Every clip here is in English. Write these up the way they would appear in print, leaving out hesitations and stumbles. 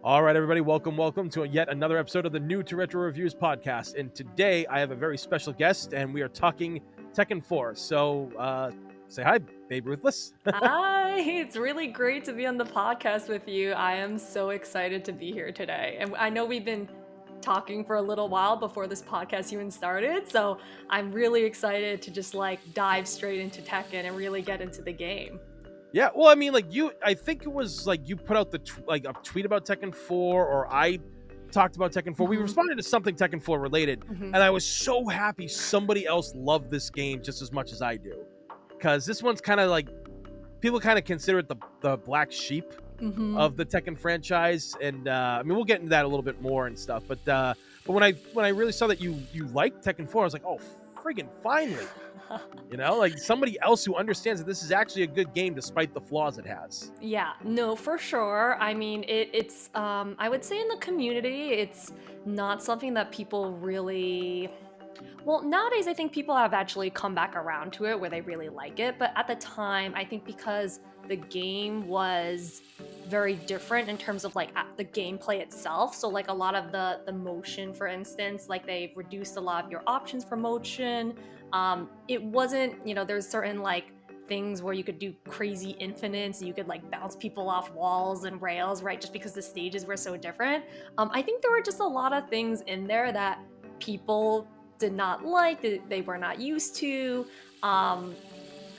All right, everybody, welcome to yet another episode of the New to Retro Reviews podcast. And today I have a very special guest, and we are talking Tekken 4. So, say hi, Baberuthless. Hi, it's really great to be on the podcast with you. I am so excited to be here today. And I know we've been talking for a little while before this podcast even started, so I'm really excited to just dive straight into Tekken and really get into the game. Yeah, well, I mean, I think it was like you put out a tweet about Tekken 4, or I talked about Tekken 4. We Mhm, responded to something Tekken 4 related, mhm. and I was so happy somebody else loved this game just as much as I do. Because this one's kind of like, people kind of consider it the black sheep Mhm. of the Tekken franchise, and I mean we'll get into that a little bit more and stuff. But when I really saw that you liked Tekken 4, I was like, oh, friggin' finally, like somebody else who understands that this is actually a good game despite the flaws it has. Yeah, no, for sure. I mean, it's I would say in the community, it's not something that people really. Well, nowadays I think people have actually come back around to it where they really like it, but at the time, I think because the game was very different in terms of the gameplay itself. So like a lot of the motion, for instance, like they reduced a lot of your options for motion. It wasn't, there's certain things where you could do crazy infinites, you could like bounce people off walls and rails, right? Just because the stages were so different. I think there were just a lot of things in there that people did not like, that they were not used to. Um,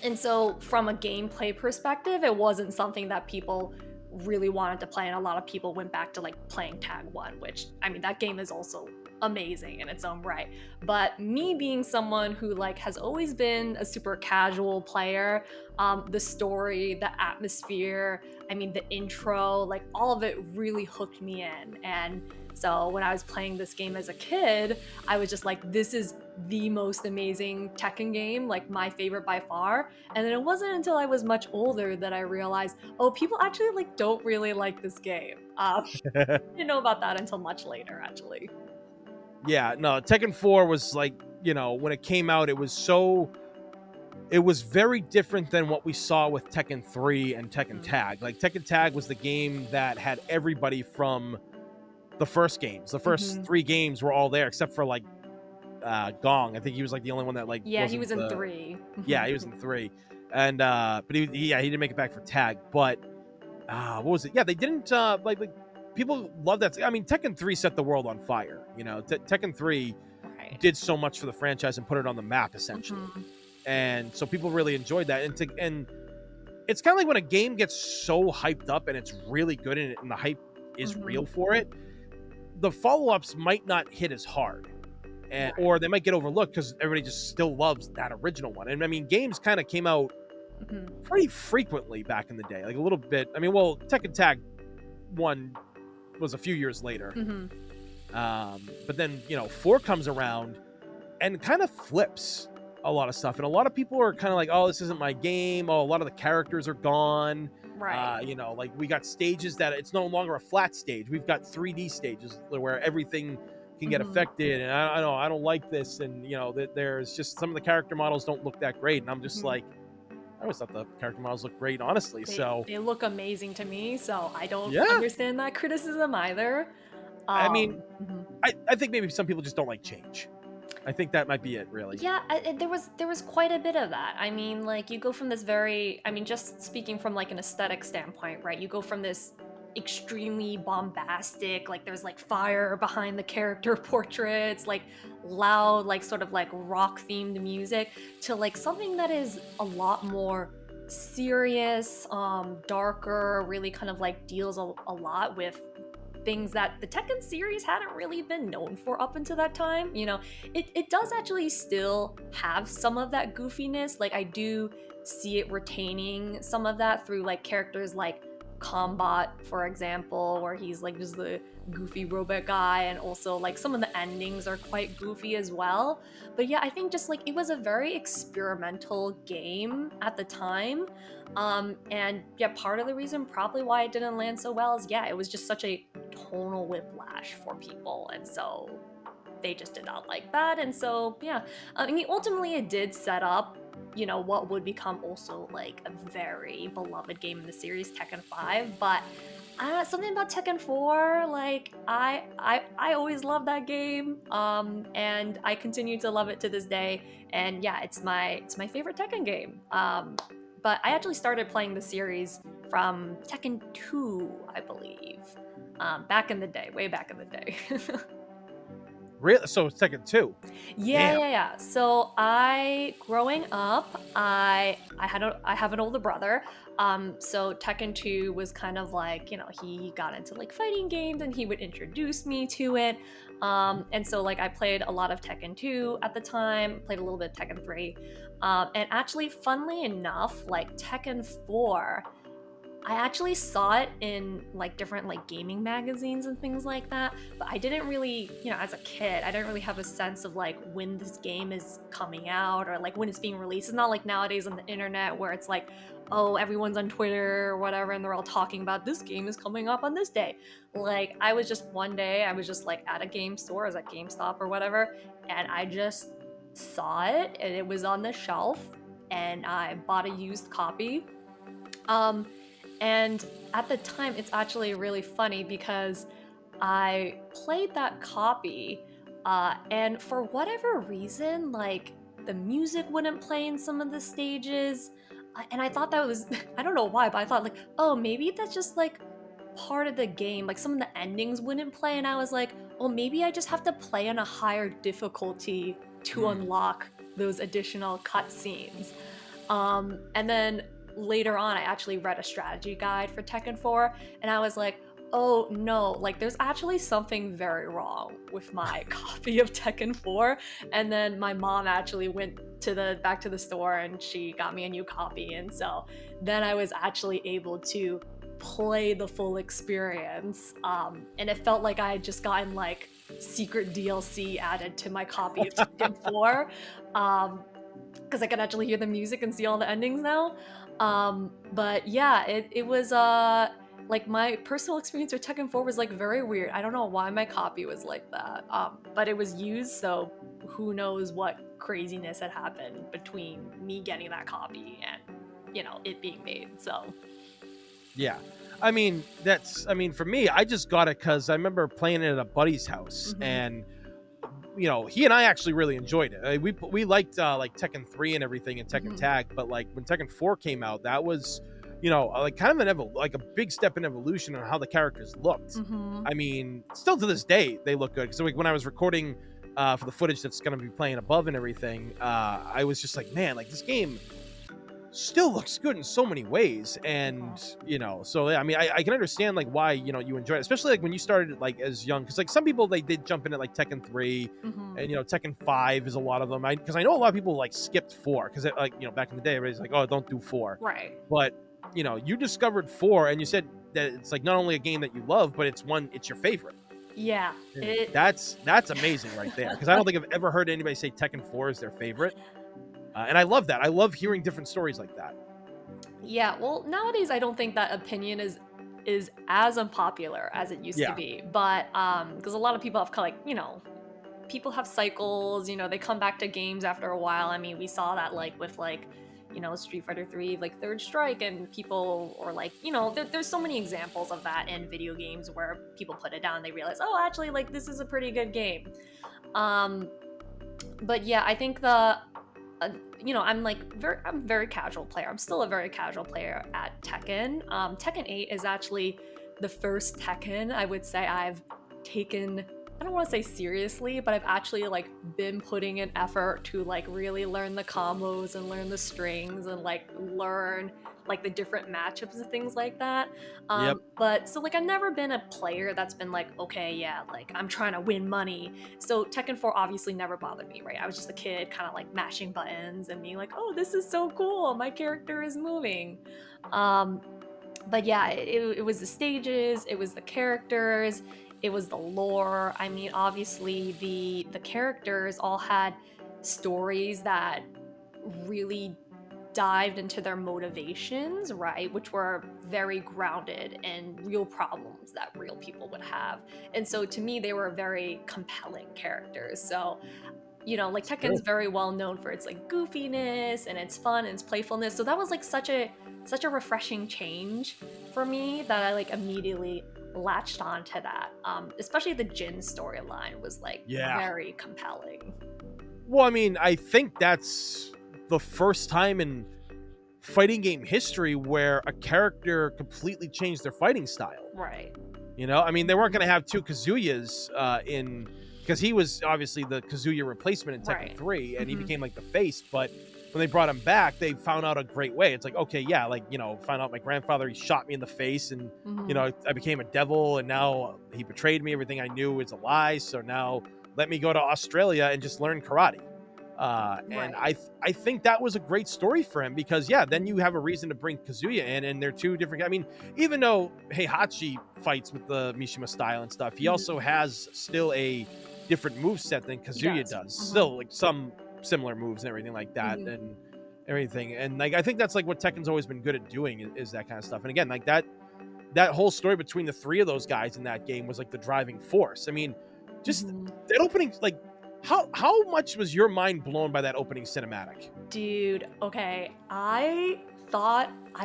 and so, from a gameplay perspective, it wasn't something that people really wanted to play. And a lot of people went back to like playing Tag 1, which, I mean, that game is also amazing in its own right. But me being someone who like has always been a super casual player, the story, the atmosphere, I mean, the intro, like all of it really hooked me in. And so when I was playing this game as a kid, I was just like, this is the most amazing Tekken game, like my favorite by far. And then it wasn't until I was much older that I realized, oh, people actually like don't really like this game. Didn't know about that until much later, actually. Yeah, no, Tekken 4 was like, when it came out, it was very different than what we saw with Tekken 3 and Tekken Mhm. Tag. Like Tekken Tag was the game that had everybody from the first games. The first Mhm. 3 games were all there except for like Gong. I think he was like the only one that like Yeah, he wasn't was in the. 3. Yeah, Mhm. he was in 3, and but he didn't make it back for Tag. But what was it? Yeah, they didn't like people love that. I mean, Tekken 3 set the world on fire. Tekken 3 Right. did so much for the franchise and put it on the map essentially, Mhm. and so people really enjoyed that. And it's kind of like when a game gets so hyped up and it's really good and the hype is Mhm. real for it, the follow-ups might not hit as hard, Right. or they might get overlooked because everybody just still loves that original one. And I mean, games kind of came out Mhm. pretty frequently back in the day, like a little bit. I mean, well, Tekken Tag 1 was a few years later, Mhm. but then 4 comes around and kind of flips a lot of stuff, and a lot of people are kind of like, oh, this isn't my game. Oh, a lot of the characters are gone. Right. Like we got stages that it's no longer a flat stage. We've got 3D stages where everything can get Mhm. affected, and I don't like this. And that there's just some of the character models don't look that great, and I'm just Mhm. like, I always thought the character models looked great, honestly. They So they look amazing to me, so I don't yeah, understand that criticism either. I mean, Mhm. I think maybe some people just don't like change. I think that might be it, really. Yeah, there was quite a bit of that. I mean, like you go from this very, I mean, just speaking from like an aesthetic standpoint, right? You go from this extremely bombastic, like there's like fire behind the character portraits, like loud, like sort of like rock themed music, to like something that is a lot more serious, darker, really kind of like deals a lot with things that the Tekken series hadn't really been known for up until that time. It does actually still have some of that goofiness. Like I do see it retaining some of that through like characters like Combat, for example, where he's like just the goofy robot guy, and also like some of the endings are quite goofy as well. But yeah, I think just like it was a very experimental game at the time. And yeah, part of the reason probably why it didn't land so well is, yeah, it was just such a tonal whiplash for people, and so they just did not like that. And so yeah, I mean, ultimately it did set up what would become also like a very beloved game in the series, Tekken 5. But something about Tekken 4, like I always loved that game, and I continue to love it to this day. And yeah, it's my favorite Tekken game. But I actually started playing the series from Tekken 2, I believe, back in the day, way back in the day. Really? So it's Tekken 2. Yeah, Damn. yeah, yeah. So growing up, I have an older brother. So Tekken 2 was kind of like, he got into like fighting games and he would introduce me to it. And so like I played a lot of Tekken 2 at the time, played a little bit of Tekken 3. And actually, funnily enough, like Tekken 4, I actually saw it in like different like gaming magazines and things like that, but I didn't really, as a kid, I didn't really have a sense of like when this game is coming out or like when it's being released. It's not like nowadays on the internet where it's like, oh, everyone's on Twitter or whatever and they're all talking about this game is coming up on this day. Like I was just one day, I was just like at a game store, I was at GameStop or whatever, and I just saw it and it was on the shelf and I bought a used copy. Um, and at the time, it's actually really funny because I played that copy, and for whatever reason, like the music wouldn't play in some of the stages. And I thought that was, I don't know why, but I thought, like, oh, maybe that's just like part of the game. Like some of the endings wouldn't play. And I was like, well, maybe I just have to play on a higher difficulty to unlock those additional cutscenes. And then later on, I actually read a strategy guide for Tekken 4, and I was like, oh no, like there's actually something very wrong with my copy of Tekken 4. And then my mom actually went back to the store and she got me a new copy. And so then I was actually able to play the full experience. And it felt like I had just gotten like secret DLC added to my copy of Tekken 4. Because I can actually hear the music and see all the endings now. But yeah, it was like my personal experience with Tekken 4 was like very weird. I don't know why my copy was like that. But it was used, so who knows what craziness had happened between me getting that copy and it being made. So Yeah. I mean, for me, I just got it because I remember playing it at a buddy's house, and he and I actually really enjoyed it. We liked like Tekken 3 and everything and Tekken Tag, but like when Tekken 4 came out, that was like kind of like a big step in evolution on how the characters looked. I mean, still to this day they look good. So like when I was recording for the footage that's going to be playing above and everything, I was just like, man, like this game still looks good in so many ways. And so yeah, I mean, I can understand like why you enjoy it, especially like when you started like as young, because like some people they did jump into like Tekken 3 and Tekken 5 is a lot of them, because I know a lot of people like skipped 4 because like back in the day everybody's like, oh, don't do 4, right. but you discovered 4 and you said that it's like not only a game that you love, but it's your favorite. Yeah, that's amazing right there, because I don't think I've ever heard anybody say Tekken 4 is their favorite. And I love that. I love hearing different stories like that. Yeah, well, nowadays I don't think that opinion is as unpopular as it used to be. But because a lot of people have people have cycles, they come back to games after a while. I mean, we saw that like with like, Street Fighter 3, like Third Strike, and people, or like, there's so many examples of that in video games where people put it down and they realize, oh, actually, like this is a pretty good game. But yeah, I think I'm a very casual player. I'm still a very casual player at Tekken. Tekken 8 is actually the first Tekken I would say I've taken, I don't want to say seriously, but I've actually like been putting in effort to like really learn the combos and learn the strings and like learn like the different matchups and things like that. But so like I've never been a player that's been like, okay, yeah, like I'm trying to win money. So Tekken 4 obviously never bothered me, right? I was just a kid kind of like mashing buttons and being like, oh, this is so cool, my character is moving. But yeah, it was the stages, it was the characters, it was the lore. I mean, obviously the characters all had stories that really dived into their motivations, right, which were very grounded in real problems that real people would have. And so to me, they were very compelling characters. So like It's true. Tekken's very well known for its like goofiness and its fun and its playfulness. So that was like such a refreshing change for me that I like immediately latched onto that. Especially the Jin storyline was like Yeah. very compelling. Well, I mean, I think that's the first time in fighting game history where a character completely changed their fighting style. Right. I mean, they weren't going to have two Kazuyas in because he was obviously the Kazuya replacement in Tekken Right. 3, and he Mhm. became like the face. But when they brought him back, they found out a great way. It's like, okay, yeah, like, found out my grandfather, he shot me in the face, and, Mhm. I became a devil, and now he betrayed me. Everything I knew is a lie. So now let me go to Australia and just learn karate. And Right. I think that was a great story for him because, yeah, then you have a reason to bring Kazuya in, and they're two different. I mean, even though Heihachi fights with the Mishima style and stuff, he Mhm. also has still a different move set than He Kazuya does. does. Mhm. Still, like some similar moves and everything like that, Mhm. and everything. And like I think that's like what Tekken's always been good at doing is that kind of stuff. And again, like that whole story between the three of those guys in that game was like the driving force. I mean, just Mhm. that opening, like how much was your mind blown by that opening cinematic? Dude, okay. I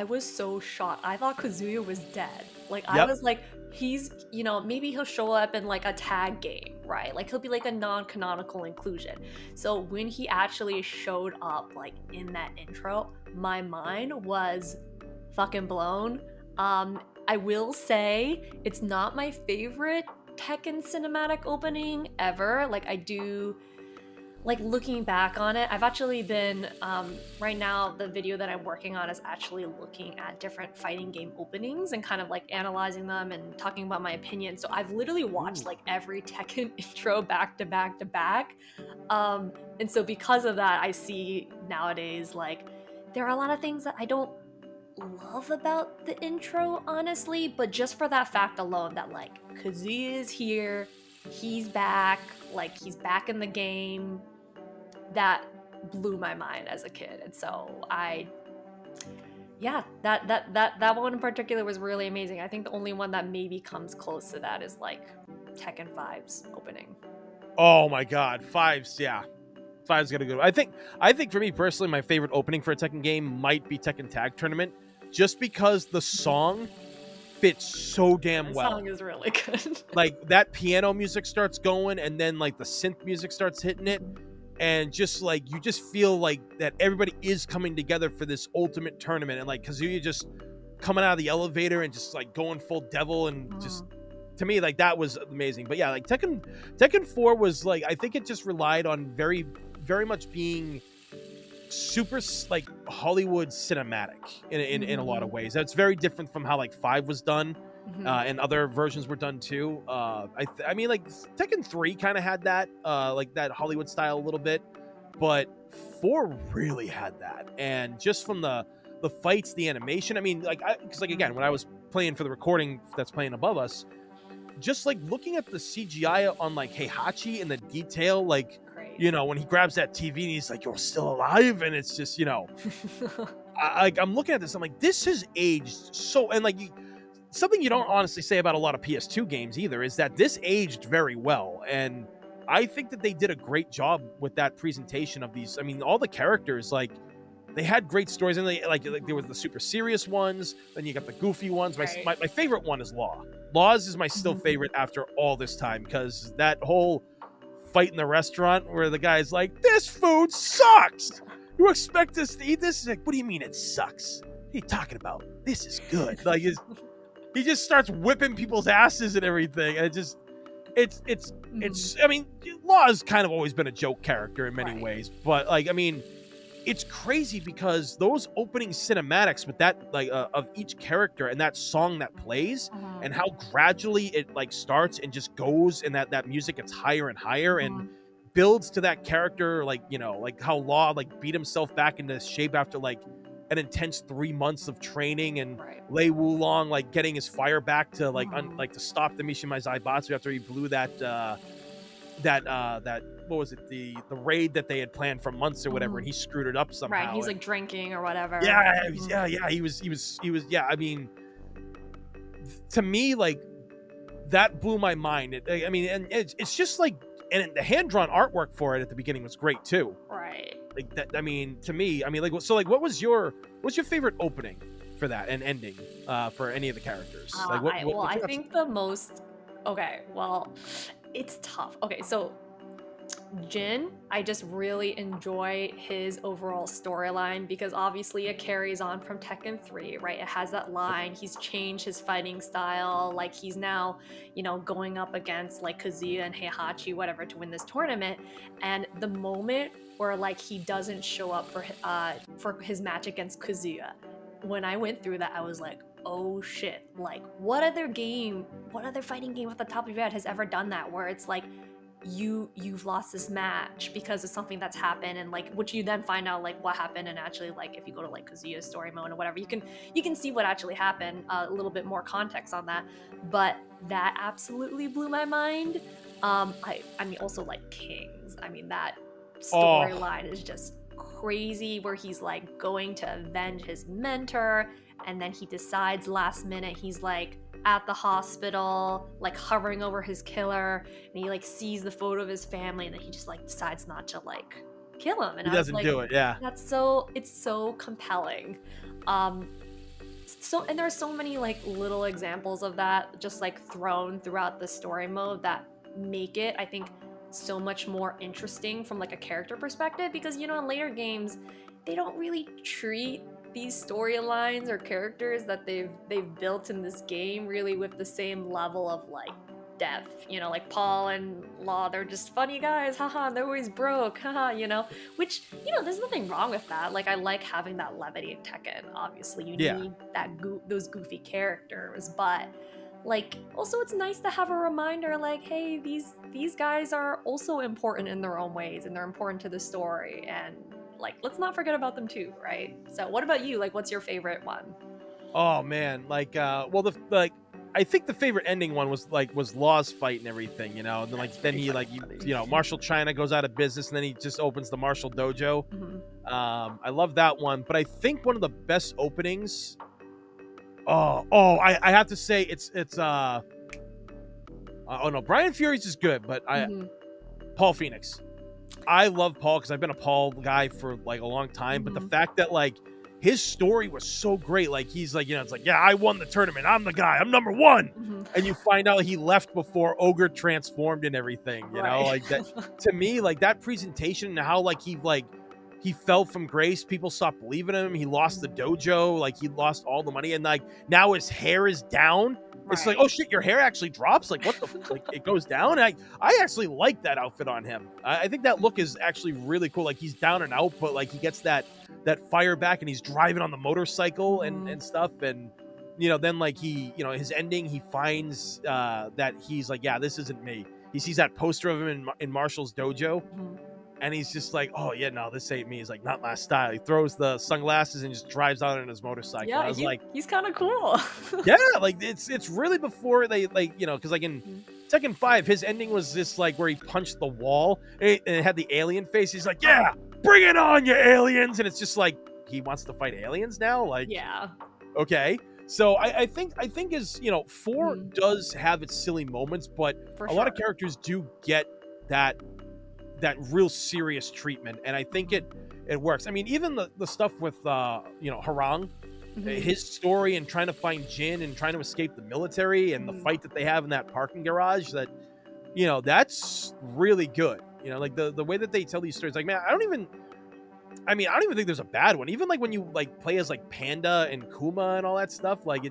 was so shocked. I thought Kazuya was dead. Like I Yep. was like, he's, maybe he'll show up in like a tag game, right? Like he'll be like a non-canonical inclusion. So when he actually showed up like in that intro, my mind was fucking blown. I will say it's not my favorite Tekken cinematic opening ever. Like I do like looking back on it, I've actually been right now the video that I'm working on is actually looking at different fighting game openings and kind of like analyzing them and talking about my opinion. So I've literally watched Ooh. like every Tekken intro back to back to back. And so because of that, I see nowadays like there are a lot of things that I don't love about the intro, honestly, but just for that fact alone that like Kazuya is here, he's back, like he's back in the game, that blew my mind as a kid. And so yeah, that one in particular was really amazing. I think the only one that maybe comes close to that is like Tekken 5's opening. Oh my God, five's yeah, five's gonna go. I think for me personally, my favorite opening for a Tekken game might be Tekken Tag Tournament, just because the song fits so damn The well. song is really good. Like that piano music starts going, and then like the synth music starts hitting it, and just like you just feel like that everybody is coming together for this ultimate tournament, and like Kazuya just coming out of the elevator and just like going full devil, and just to me like that was amazing. But yeah, like Tekken 4 was like, I think it just relied on very very much being super like Hollywood cinematic in a lot of ways. That's very different from how like 5 was done, and other versions were done too. I mean, like Tekken 3 kind of had that, like that Hollywood style a little bit, but 4 really had that. And just from the fights, the animation. I mean, like, because like again, when I was playing for the recording that's playing above us, just like looking at the CGI on like Heihachi and the detail, like Great. when he grabs that TV and he's like, "You're still alive," and it's just I'm looking at this, I'm like, this has aged so, and like something you don't honestly say about a lot of PS2 games either is that this aged very well, and I think that they did a great job with that presentation of these. I mean, all the characters, like they had great stories, and they like there was the super serious ones, then you got the goofy ones. Right. My favorite one is Laws is my still favorite after all this time, because that whole fight in the restaurant where the guy's like, "This food sucks. You expect us to eat this?" He's like, "What do you mean it sucks? What are you talking about? This is good." Like he just starts whipping people's asses and everything, and it's I mean, Law has kind of always been a joke character in many Right. ways, but like I mean, it's crazy because those opening cinematics with that like of each character and that song that plays, and how gradually it like starts and just goes, and that music gets higher and higher and builds to that character, like like how Law like beat himself back into shape after like an intense 3 months of training, and Right. Lei Wulong like getting his fire back to like like to stop the Mishima Zaibatsu after he blew that what was it, the raid that they had planned for months or whatever, and he screwed it up somehow. Right, he's like drinking or whatever. Yeah, he was yeah. I mean, to me, like that blew my mind. I mean, and it's just like and the hand drawn artwork for it at the beginning was great too. Right. Like that, I mean, to me, I mean, like, so like, what's your favorite opening for that and ending for any of the characters? Like, I what's your think the most. Okay, well, it's tough. Okay, so Jin, I just really enjoy his overall storyline because obviously it carries on from Tekken 3, right? It has that line. He's changed his fighting style. Like he's now, going up against like Kazuya and Heihachi, whatever, to win this tournament. And the moment where like he doesn't show up for his match against Kazuya, when I went through that, I was like, oh shit! Like what other fighting game at the top of your head has ever done that? Where it's like you've lost this match because of something that's happened, and like which you then find out like what happened, and actually like if you go to like Kazuya's story mode or whatever, you can see what actually happened, a little bit more context on that. But that absolutely blew my mind. I mean also like Kings. I mean that storyline is just crazy, where he's like going to avenge his mentor, and then he decides last minute he's like at the hospital, like hovering over his killer, and he like sees the photo of his family, and then he just like decides not to like kill him. And he I was doesn't like, do it, yeah. it's so compelling. And there are so many like little examples of that just like thrown throughout the story mode that make it, I think, so much more interesting from like a character perspective, because in later games they don't really treat these storylines or characters that they've built in this game really with the same level of like depth. Like Paul and Law, they're just funny guys, haha, they're always broke, haha, which there's nothing wrong with that. Like I like having that levity in Tekken. Obviously you need that those goofy characters, but like also it's nice to have a reminder like, hey, these guys are also important in their own ways, and they're important to the story, and like let's not forget about them too, right? So what about you? Like what's your favorite one? Oh man, like I think the favorite ending one was Law's fight and everything, and then like then he like Marshall China goes out of business, and then he just opens the Marshall Dojo. I love that one, but I think one of the best openings, I have to say it's oh no, Brian Fury's is good, but Paul Phoenix. I love Paul because I've been a Paul guy for like a long time, but the fact that like his story was so great, like he's like, it's like, yeah, I won the tournament, I'm the guy, I'm number one, and you find out he left before Ogre transformed and everything, like that. To me, like that presentation and how like he fell from grace, people stopped believing him, he lost the dojo, like he lost all the money, and like now his hair is down. It's like, oh shit, your hair actually drops? Like, what the like it goes down? And I actually like that outfit on him. I think that look is actually really cool. Like he's down and out, but like he gets that fire back, and he's driving on the motorcycle and stuff. And then like he, his ending, he finds that he's like, yeah, this isn't me. He sees that poster of him in Marshall's dojo. And he's just like, oh yeah, no, this ain't me. He's like, not my style. He throws the sunglasses and just drives out on his motorcycle. Yeah, I was like, he's kind of cool. yeah, like it's really before they like, because like in Tekken 5, his ending was this like where he punched the wall and it had the alien face. He's like, yeah, bring it on, you aliens. And it's just like he wants to fight aliens now. Like, yeah, okay. So I think is 4 does have its silly moments, but a lot of characters do get that real serious treatment, and I think it works. I mean, even the stuff with Harang, his story and trying to find Jin and trying to escape the military, and the fight that they have in that parking garage, that that's really good. Like the way that they tell these stories, like, man, I don't even think there's a bad one. Even like when you like play as like Panda and Kuma and all that stuff, like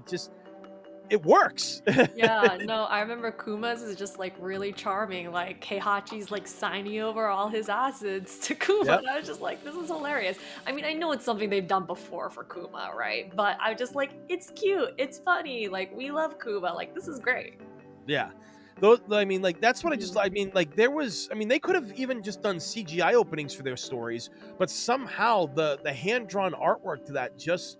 it works. Yeah, no, I remember Kuma's is just like really charming. Like Heihachi's like signing over all his acids to Kuma. And I was just like, this is hilarious. I mean, I know it's something they've done before for Kuma, right? But I was just like, it's cute, it's funny. Like we love Kuma. Like this is great. Yeah. Those, I mean, like that's what I mean, like there was, I mean, they could have even just done CGI openings for their stories, but somehow the hand-drawn artwork to that just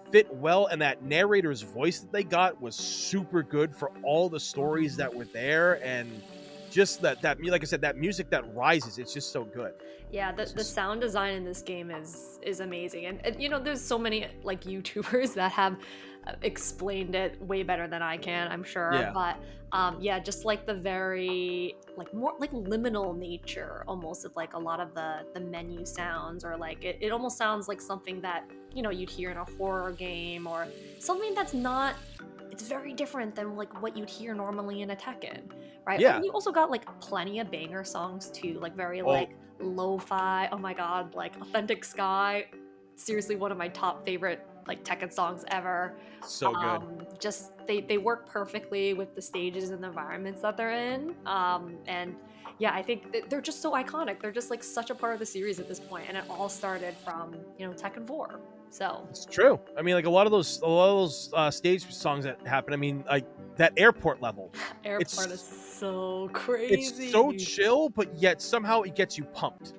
fit well, and that narrator's voice that they got was super good for all the stories that were there, and just that like I said, that music that rises, it's just so good. Yeah, the sound design in this game is amazing, and there's so many like YouTubers that have explained it way better than I can, I'm sure. Yeah. But yeah, just like the very like more like liminal nature almost of like a lot of the menu sounds, or like it almost sounds like something that you'd hear in a horror game, or something that's not. It's very different than like what you'd hear normally in a Tekken, right? And Yeah. you also got like plenty of banger songs too, like very Oh, like lo-fi. Oh my god, like Authentic Sky, seriously one of my top favorite like Tekken songs ever. so good. Just they work perfectly with the stages and the environments that they're in. And yeah, I think they're just so iconic. They're just like such a part of the series at this point, and it all started from Tekken 4. So It's true. I mean, like a lot of those stage songs that happen. I mean, like that airport level. Airport is It's so it's so crazy. chill, but yet somehow it gets you pumped.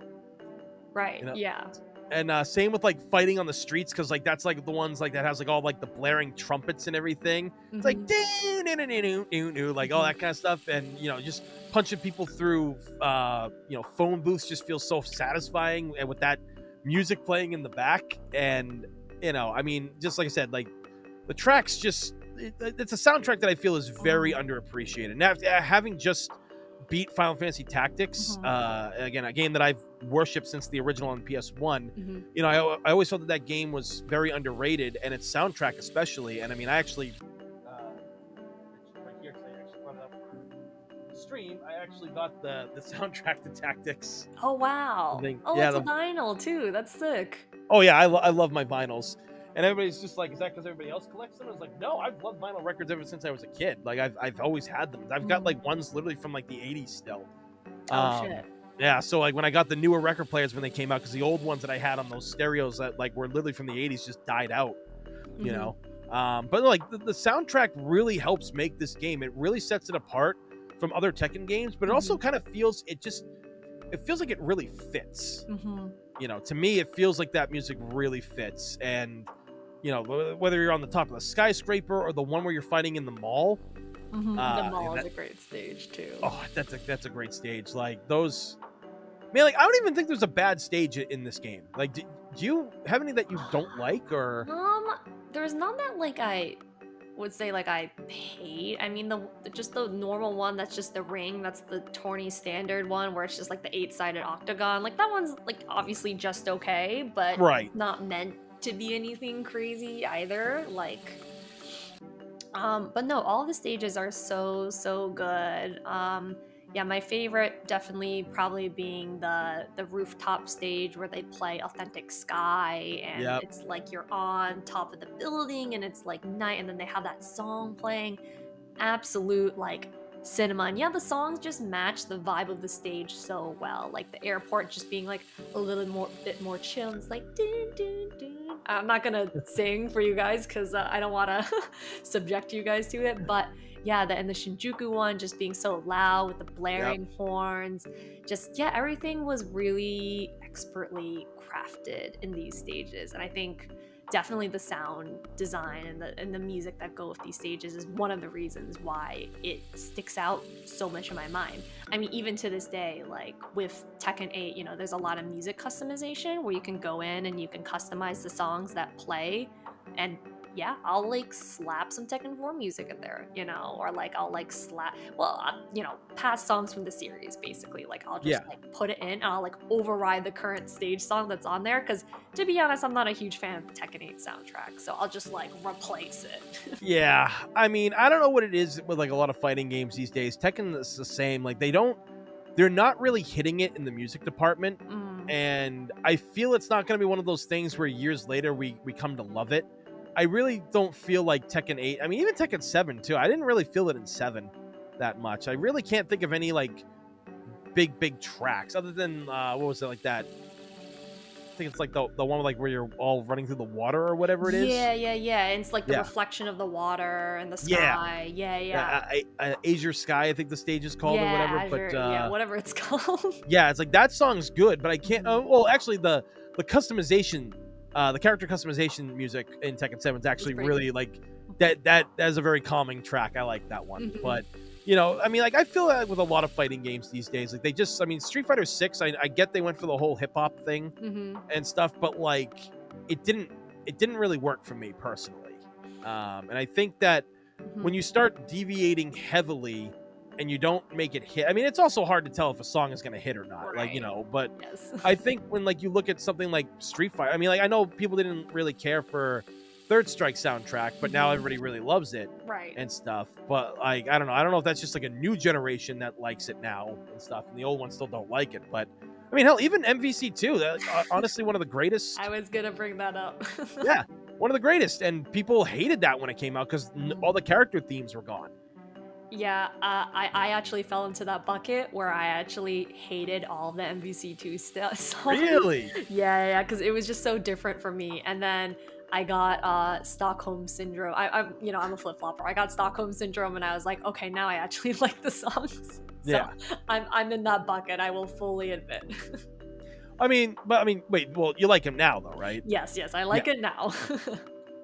Right. You know. Yeah. And same with like fighting on the streets, because like that's like the ones like that has like all like the blaring trumpets and everything. It's like Mhm. like all that kind of stuff, and just punching people through phone booths just feels so satisfying, and with that music playing in the back, and I mean, just like I said, like the tracks just it's a soundtrack that I feel is very underappreciated. Now, having just beat Final Fantasy Tactics, again, a game that I've worshipped since the original on PS1. Mhm. I always felt that game was very underrated, and its soundtrack especially. And I mean, I actually, right here, 'cause I actually brought it up for the stream. I actually got the soundtrack to Tactics. Oh wow. Thing. Oh, Yeah. it's a vinyl too. That's sick. Oh yeah, I love my vinyls. And everybody's just like, is that because everybody else collects them? I was like, no, I've loved vinyl records ever since I was a kid. Like I've always had them. I've got like ones literally from like the 80s still. Oh shit. Yeah, so like when I got the newer record players when they came out, because the old ones that I had on those stereos that like were literally from the 80s just died out, you Mhm. know. But like the soundtrack really helps make this game. It really sets it apart from other Tekken games, but it also kind of feels it feels like it really fits. Mhm. To me, it feels like that music really fits, and whether you're on the top of the skyscraper or the one where you're fighting in the mall. Mhm. The mall and is a great stage too. Oh, that's a great stage. Like those, man. Like I don't even think there's a bad stage in this game. Like, do you have any that you don't like, or? There's none that like I would say like I hate. I mean just the normal one that's just the ring, that's the tourney standard one where it's just like the 8-sided octagon. Like that one's like obviously just okay, but Right. not meant to be anything crazy either. Like but no, all the stages are so good. Yeah, my favorite definitely probably being the rooftop stage where they play Authentic Sky, and Yep. it's like you're on top of the building and it's like night, and then they have that song playing. Absolute like cinema. And yeah, the songs just match the vibe of the stage so well. Like the airport just being like a little bit more chill, and it's like dun, dun, dun. I'm not gonna sing for you guys because I don't want to subject you guys to it, but yeah, and the Shinjuku one just being so loud with the blaring horns. Just yeah, everything was really expertly crafted in these stages, and I think definitely the sound design and the music that go with these stages is one of the reasons why it sticks out so much in my mind. I mean, even to this day, like with Tekken 8, there's a lot of music customization where you can go in and you can customize the songs that play, and yeah, I'll like slap some Tekken 4 music in there, or like I'll like slap, past songs from the series basically. Like I'll just like put it in and I'll like override the current stage song that's on there, because to be honest, I'm not a huge fan of the Tekken 8 soundtrack, so I'll just like replace it. Yeah, I mean, I don't know what it is with like a lot of fighting games these days. Tekken is the same. Like they're not really hitting it in the music department, and I feel it's not going to be one of those things where years later we come to love it. I really don't feel like Tekken 8. I mean, even Tekken 7 too. I didn't really feel it in 7 that much. I really can't think of any like big tracks other than what was it, like that? I think it's like the one like where you're all running through the water or whatever it is. Yeah. And it's like the reflection of the water and the sky. Yeah. Azure Sky, I think the stage is called, or whatever. Azure, But whatever it's called. yeah, it's like that song's good, but I can't. Well, actually, the customization. The character customization music in Tekken 7 is actually really like that is a very calming track. I like that one. But I mean, like I feel that with a lot of fighting games these days, like I mean, Street Fighter 6, I get they went for the whole hip hop thing and stuff, but like it didn't really work for me personally. And I think that when Mhm. you start deviating heavily and you don't make it hit, I mean, it's also hard to tell if a song is going to hit or not, like, Right. but Yes. I think when like you look at something like Street Fighter, I mean, like I know people didn't really care for Third Strike soundtrack, but now Mhm. everybody really loves it Right. and stuff. But like, I don't know if that's just like a new generation that likes it now and stuff, and the old ones still don't like it. But I mean, hell, even MVC2, honestly, one of the I greatest. was gonna bring that up. Yeah, one of the greatest, and people hated that when it came out because Mhm. all the character themes were gone. Yeah, I actually fell into that bucket where I actually hated all of the MVC2 songs. Really? Yeah, because it was just so different for me. And then I got Stockholm Syndrome. I'm a flip flopper. I got Stockholm Syndrome, and I was like, okay, now I actually like the songs. So Yeah. I'm in that bucket. I will fully admit. I mean, wait. Well, you like him now, though, right? Yes, yes, I Yeah, like it now.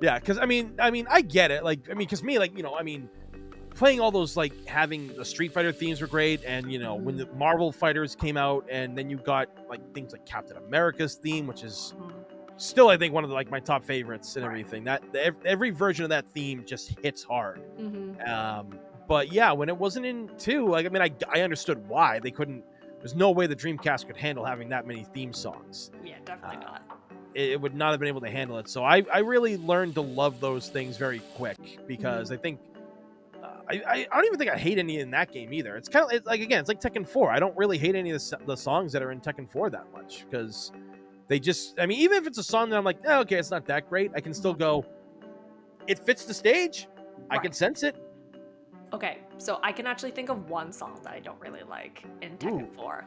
yeah. Because I get it. Like, I mean, because me, like, I mean, playing all those, like, having the Street Fighter themes were great, and when Mhm, the Marvel fighters came out, and then you got like things like Captain America's theme, which is mhm. still, I think, one of the, like, my top favorites and Right. everything. Every version of that theme just hits hard. Hmm. Um, but yeah, when it wasn't in two, like, I mean, I understood why they couldn't. There's no way the Dreamcast could handle having that many theme songs. Yeah, definitely Uh, not. it would not have been able to handle it. So I really learned to love those things very quick because Mhm. I think I don't even think I hate any in that game either. It's kind of like, again, it's like Tekken 4. I don't really hate any of the songs that are in Tekken 4 that much because they just, I mean, even if it's a song that I'm like, okay, it's not that great, I can still Mhm. go, it fits the stage. I can Right. sense it. Okay, so I can actually think of one song that I don't really like in Tekken Ooh, 4.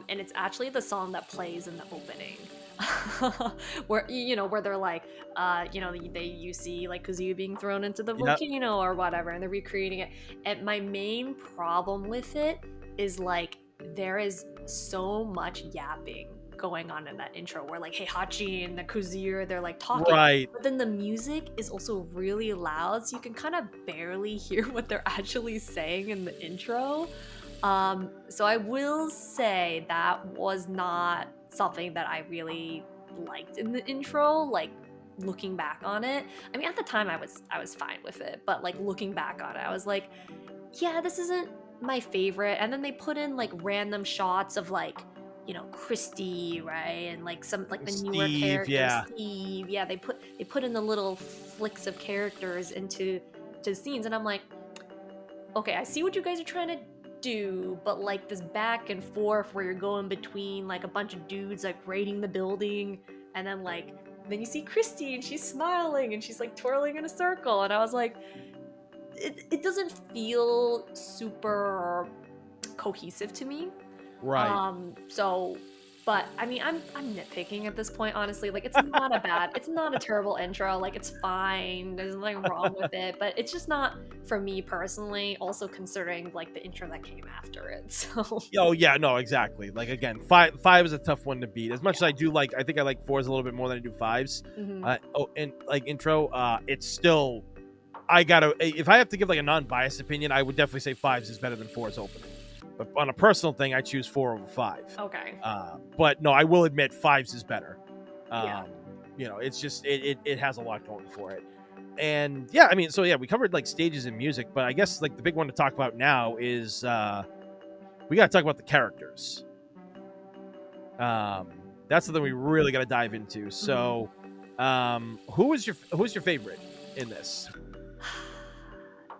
And it's actually the song that plays in the opening. Where where they're like, you see like Kazuya being thrown into the yep, volcano or whatever, and they're recreating it. And my main problem with it is like there is so much yapping going on in that intro where like Heihachi and the Kazuya, they're like talking, right. but then the music is also really loud, so you can kind of barely hear what they're actually saying in the intro. So I will say that was not something that I really liked in the intro. Like looking back on it, I mean, at the time I was fine with it, but like looking back on it, I was like, yeah, this isn't my favorite. And then they put in like random shots of like, Christy, right? And like some like the newer Steve, characters, yeah. Steve. Yeah, they put in the little flicks of characters into to scenes, and I'm like, okay, I see what you guys are trying to do, but like this back and forth where you're going between like a bunch of dudes like raiding the building, and then you see Christy and she's smiling and she's like twirling in a circle, and I was like, it doesn't feel super cohesive to me. Right. So but I mean I'm nitpicking at this point, honestly. Like it's not a terrible intro. Like it's fine. There's nothing wrong with it, but it's just not for me personally, also considering like the intro that came after it. So Oh yeah, no, exactly. Like, again, five is a tough one to beat. As much as yeah. I think I like fours a little bit more than I do fives. Hmm. And like intro, it's still, I gotta, if I have to give like a non-biased opinion, I would definitely say fives is better than fours opening. But on a personal thing, I choose 4 over 5. Okay. But no, I will admit fives is better. Yeah. Um, it's just it has a lot going for it. And yeah, I mean, so yeah, we covered like stages and music, but I guess like the big one to talk about now is we got to talk about the characters. Um, that's something we really got to dive into. Mhm. So, who's your favorite in this?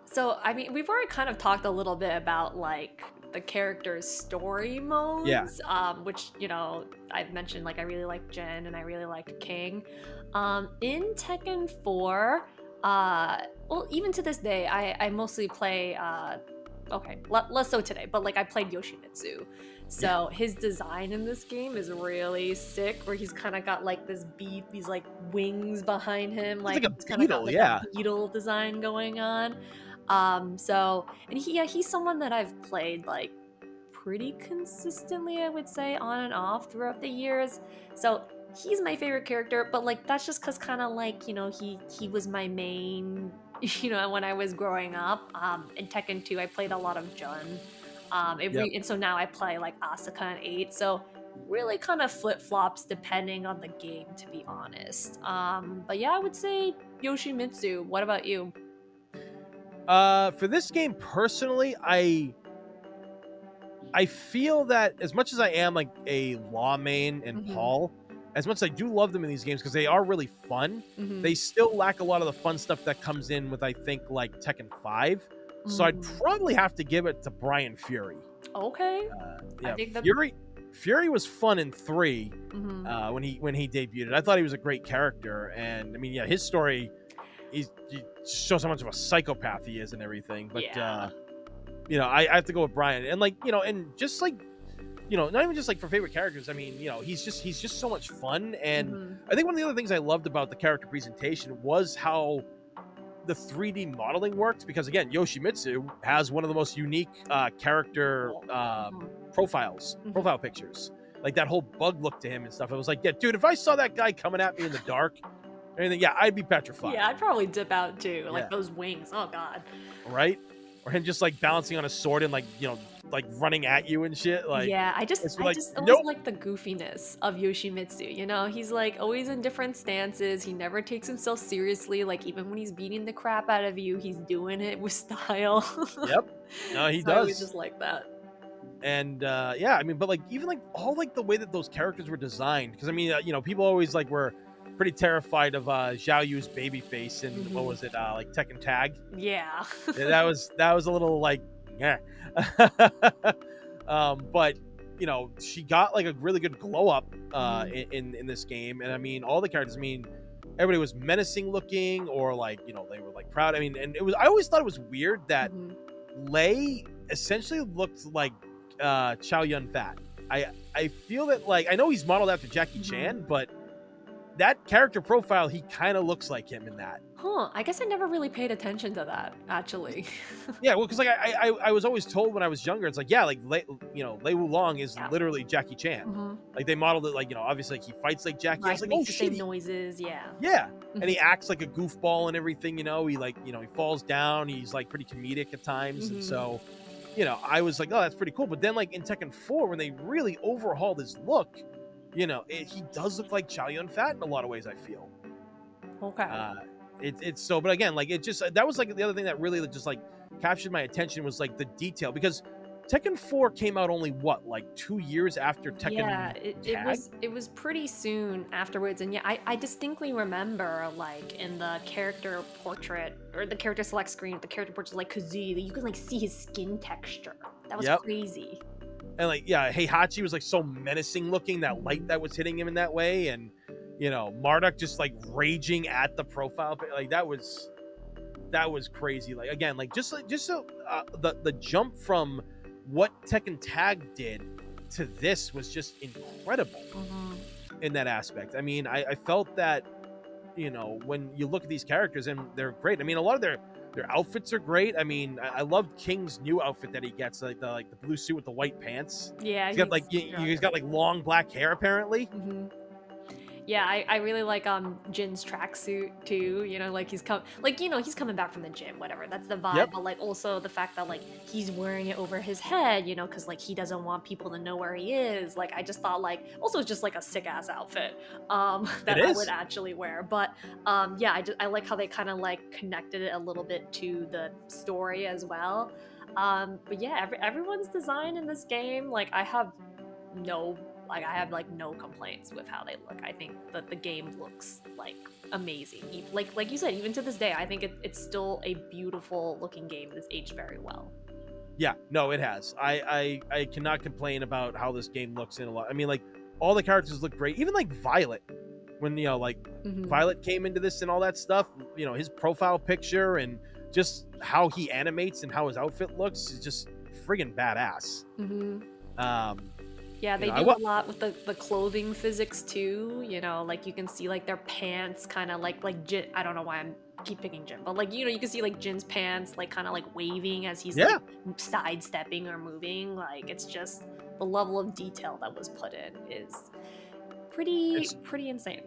So, I mean, we've already kind of talked a little bit about like the characters' story Yeah, modes, which, I've mentioned like I really like Jen and I really like King. In Tekken 4, well, even to this day, I mostly play, okay, less so today, but like I played Yoshimitsu. yeah, So his design in this game is really sick, where he's kind of got like these like wings behind him, it's like like a he's kind of got beetle. like a Yeah, beetle design going on. So and he's someone that I've played like pretty consistently, I would say, on and off throughout the years. So he's my favorite character, but like that's just because kind of like he was my main, when I was growing up. In Tekken 2, I played a lot of Jun. yep. And so now I play like Asuka and 8. So really kind of flip flops depending on the game, to be honest. But yeah, I would say Yoshimitsu. What about you? For this game personally, I feel that as much as I am like a Lawmain and Mhm. Paul, as much as I do love them in these games because they are really fun, Mhm. they still lack a lot of the fun stuff that comes in with I think like Tekken 5. So I'd Mm. probably have to give it to Brian Fury. Okay. I Yeah, think that. Fury was fun in 3 Mhm. when he debuted. I thought he was a great character, and I mean, yeah, his story he shows how much of a psychopath he is and everything. But Yeah. I have to go with Brian, and like and just like not even just like for favorite characters. I mean, he's just so much fun, and Mhm. I think one of the other things I loved about the character presentation was how the 3D modeling works. Because again, Yoshimitsu has one of the most unique character Mhm. Mhm. profile pictures, like that whole bug look to him and stuff. I was like, yeah, dude, if I saw that guy coming at me in the dark, or anything, yeah, I'd be petrified. Yeah, I'd probably dip out too. Like Yeah, those wings. Oh god. right. Or him just like balancing on a sword and like like running at you and shit. Like Yeah, I just it's I like just always nope. like the goofiness of Yoshimitsu. He's like always in different stances. He never takes himself seriously. Like even when he's beating the crap out of you, he's doing it with style. Yep. No, he So I always does. just like that. And yeah, I mean, but like even like all like the way that those characters were designed, because I mean, people always like were pretty terrified of Zhao Yu's baby face and what Mhm. was it, like Tekken Tag. Yeah. Yeah, that was a little like yeah. But she got like a really good glow up Mhm. in this game, and I mean all the characters. I mean, everybody was menacing looking, or like they were like proud. I mean, and I always thought it was weird that Mhm. Lei essentially looked like Chow Yun Fat. I feel that like I know he's modeled after Jackie Mhm. Chan, but that character profile he kind of looks like him in that. Huh, I guess I never really paid attention to that, actually. Yeah, well, because like I was always told when I was younger, it's like yeah, like Lei Wulong is Yeah. literally Jackie Chan. Mhm. Like they modeled it like obviously like he fights like Jackie. I Right, was like oh makes the shit, same noises, yeah. yeah, and Mhm. he acts like a goofball and everything. He like he falls down. He's like pretty comedic at times, and Mhm. so I was like, oh, that's pretty cool. But then, like in Tekken 4, when they really overhauled his look, he does look like Chow Yun Fat in a lot of ways. I feel. Okay. Uh, it's so, but again, like it just that was like the other thing that really just like captured my attention was like the detail because Tekken 4 came out only what like 2 years after Yeah, Tekken it Tag. was it was pretty soon afterwards, and yeah, I distinctly remember like in the character portrait or the character select screen, the character portrait like Kazuya, that you could like see his skin texture. That was Yep. crazy. And like yeah, Heihachi was like so menacing looking, that light Mhm. that was hitting him in that way, and Marduk just like raging at the profile, like that was crazy. Like again, like just so the jump from what Tekken Tag did to this was just incredible Mhm. in that aspect. I mean, I felt that when you look at these characters and they're great. I mean, a lot of their outfits are great. I mean, I loved King's new outfit that he gets, like the blue suit with the white pants. Yeah, He's got like yeah. he's got like long black hair apparently. Mhm. Yeah, I really like Jin's tracksuit too. Like he's coming back from the gym, whatever. That's the vibe. Yep, But like also the fact that like he's wearing it over his head, because like he doesn't want people to know where he is. Like I just thought like also it's just like a sick ass outfit it that I would is. actually wear. But yeah, I like how they kind of like connected it a little bit to the story as well. But yeah, everyone's design in this game, like no I have like no complaints with how they look. I think that the game looks like amazing. Like you said, even to this day, I think it's still a beautiful looking game that's aged very well. Yeah, no, it has. I cannot complain about how this game looks in a lot. I mean, like all the characters look great. Even like Violet, when like Mhm. Violet came into this and all that stuff. His profile picture and just how he animates and how his outfit looks is just friggin' badass. Mhm. Um, Yeah, they I do a lot with the clothing physics too. Like you can see like their pants kind of like Jin. I don't know why I'm keep picking Jin, but like you can see like Jin's pants like kind of like waving as he's yeah, like sidestepping or moving. Like it's just the level of detail that was put in is pretty it's pretty insane.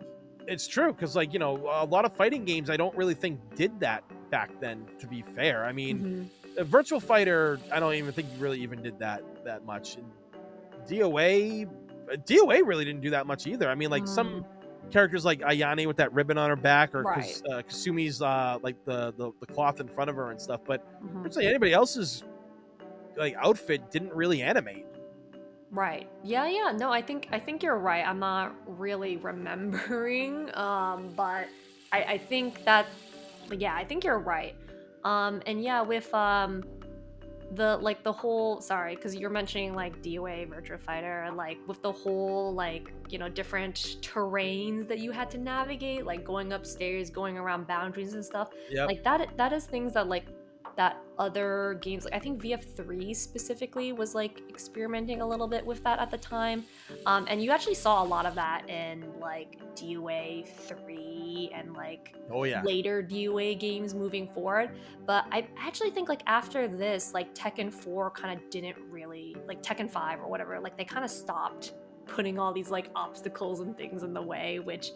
it's true because like a lot of fighting games I don't really think did that back then. To be fair, I mean, Hmm. a Virtual Fighter, I don't even think really even did that much. And DOA really didn't do that much either. I mean, like some characters like Ayane with that ribbon on her back, or Right. Kasumi's like the cloth in front of her and stuff. But Mhm. virtually anybody else's like outfit didn't really animate. Right. Yeah, yeah. No, I think you're right. I'm not really remembering. But I think that yeah, I think you're right. And yeah, with the whole sorry, because you're mentioning like DOA Virtua Fighter, and like with the whole like, different terrains that you had to navigate, like going upstairs, going around boundaries and stuff. Yep. Like that is things that like that other games, like I think VF3 specifically was like experimenting a little bit with that at the time. And you actually saw a lot of that in like DOA 3 and like Oh yeah. later DOA games moving forward. But I actually think like after this, like Tekken 4 kind of didn't really, like Tekken 5 or whatever, like they kind of stopped putting all these like obstacles and things in the way, which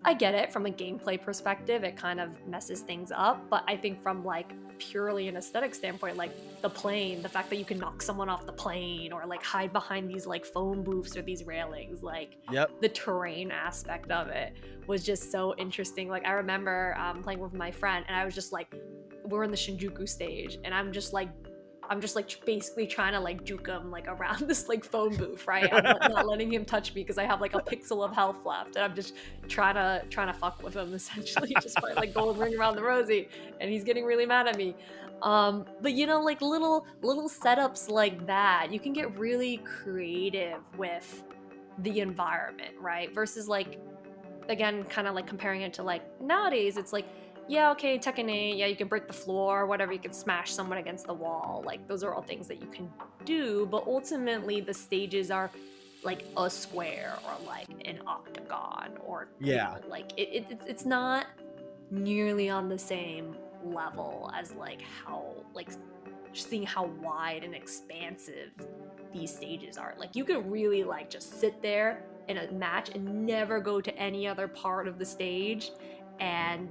I get it from a gameplay perspective, it kind of messes things up. But I think from like purely an aesthetic standpoint, like the plane, the fact that you can knock someone off the plane or like hide behind these like phone booths or these railings, like Yep. the terrain aspect of it was just so interesting. Like I remember playing with my friend, and I was just like, we're in the Shinjuku stage, and I'm just like basically trying to like juke him like around this like phone booth, right? I'm not letting him touch me because I have like a pixel of health left, and I'm just trying to fuck with him essentially, just by like going ring around the rosy, and he's getting really mad at me. But like little setups like that, you can get really creative with the environment, right? Versus like, again, kind of like comparing it to like nowadays, it's like, yeah, okay, Tekken 8, yeah, you can break the floor, whatever, you can smash someone against the wall. Like, those are all things that you can do, but ultimately the stages are like a square or like an octagon, or, Yeah. like it's not nearly on the same level as like how, like, seeing how wide and expansive these stages are. Like, you could really like just sit there in a match and never go to any other part of the stage, and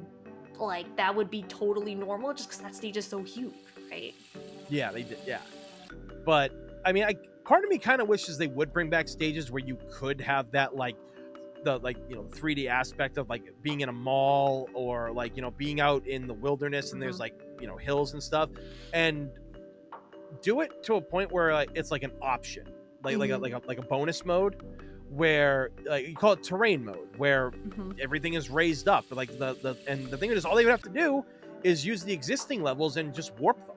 like that would be totally normal just because that stage is so huge, right? Yeah, they did. Yeah. But I mean, part of me kind of wishes they would bring back stages where you could have that like the 3D aspect of like being in a mall, or like being out in the wilderness and there's like hills and stuff, and do it to a point where like it's like an option, like a bonus mode, where like you call it terrain mode, where Mhm. everything is raised up, like the thing is all they would have to do is use the existing levels and just warp them.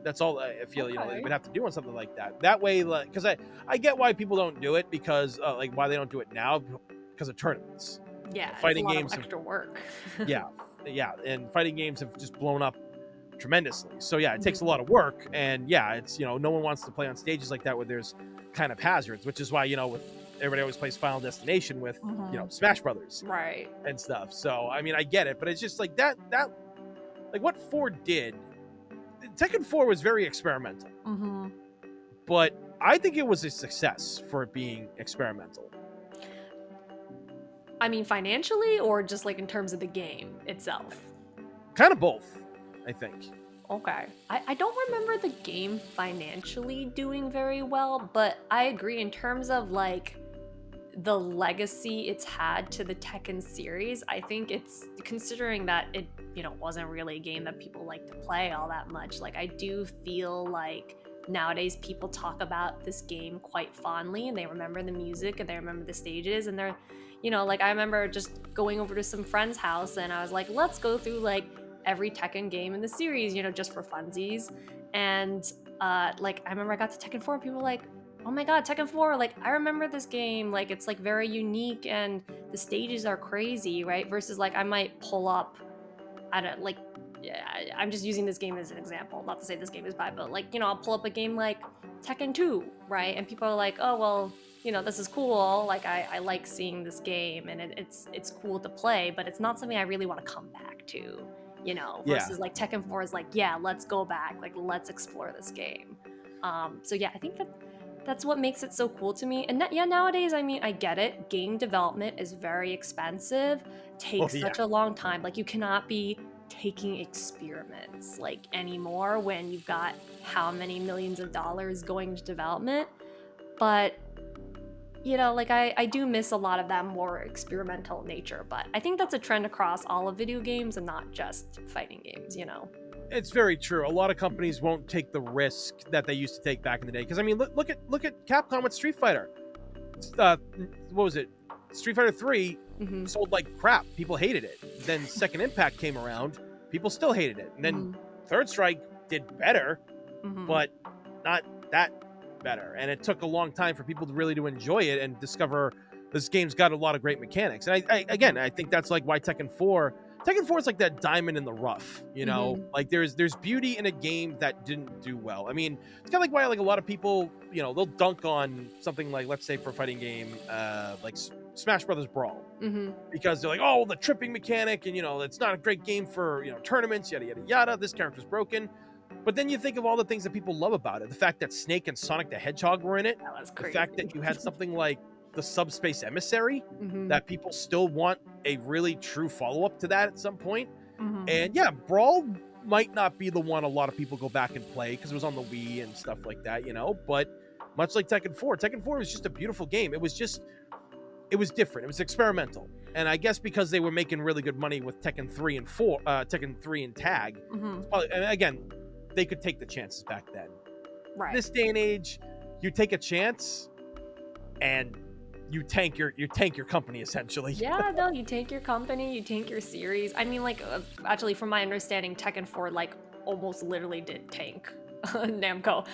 That's all I feel they Okay. would have to do on something like that. That way, like, because I get why people don't do it, because like why they don't do it now, because of tournaments. Yeah, it's a Fighting lot of games have, extra work. yeah, yeah, and fighting games have just blown up tremendously. So yeah, it takes a Mhm. lot of work, and yeah, it's no one wants to play on stages like that where there's kind of hazards, which is why with everybody always plays Final Destination with Mhm. Smash Brothers Right. and stuff. So I mean, I get it, but it's just like that like what 4 did. Tekken 4 was very experimental, Mhm. but I think it was a success for it being experimental. I mean, financially, or just like in terms of the game itself? Kind of both, I think. Okay. I don't remember the game financially doing very well, but I agree in terms of like the legacy it's had to the Tekken series. I think it's, considering that it, wasn't really a game that people like to play all that much. Like, I do feel like nowadays people talk about this game quite fondly, and they remember the music and they remember the stages, and they're, like, I remember just going over to some friend's house and I was like, let's go through like every Tekken game in the series, just for funsies. And like, I remember I got to Tekken 4 and people were like, oh my god, Tekken 4, like, I remember this game, like, it's like very unique and the stages are crazy, right? Versus like, I might pull up, I don't like, yeah, I'm just using this game as an example, not to say this game is bad, but like, I'll pull up a game like Tekken 2, right? And people are like, oh well, this is cool, like, I like seeing this game, and it's cool to play, but it's not something I really want to come back to, Yeah. versus like Tekken 4 is like, yeah, let's go back, like, let's explore this game. So yeah, I think that's what makes it so cool to me. And yeah, nowadays, I mean, I get it. Game development is very expensive, Oh takes yeah. such a long time. Like, you cannot be taking experiments like anymore when you've got how many millions of dollars going to development. But you know, like I do miss a lot of that more experimental nature, but I think that's a trend across all of video games and not just fighting games, you know. It's very true. A lot of companies won't take the risk that they used to take back in the day. Because I mean, look at Capcom with Street Fighter. Uh, what was it? Street Fighter 3 Mhm. sold like crap. People hated it. Then Second Impact came around. People still hated it. And then Mhm. Third Strike did better, Mhm. but not that better. And it took a long time for people to really to enjoy it and discover this game's got a lot of great mechanics. And again, I think that's like why Tekken 4 is like that diamond in the rough, you know? Mhm. Like there's beauty in a game that didn't do well. I mean, it's kind of like why like a lot of people, you know, they'll dunk on something like, let's say for a fighting game, like Smash Brothers Brawl, Mhm. because they're like, oh, well, the tripping mechanic, and you know, it's not a great game for, you know, tournaments, yada yada yada. This character's broken. But then you think of all the things that people love about it. The fact that Snake and Sonic the Hedgehog were in it. That was The fact crazy. that you had something like the Subspace Emissary, Mhm. that people still want a really true follow-up to that at some point. Mhm. And yeah, Brawl might not be the one a lot of people go back and play because it was on the Wii and stuff like that, you know. But much like Tekken 4 was just a beautiful game. It was different. It was experimental. And I guess because they were making really good money with Tekken 3 and 4, Tekken 3 and Tag, Mhm. and again, they could take the chances back then. Right. This day and age, you take a chance and you tank your company essentially. Yeah, no, you take your company, you take your series. I mean, like, actually, from my understanding, Tekken 4, like, almost literally did tank Namco.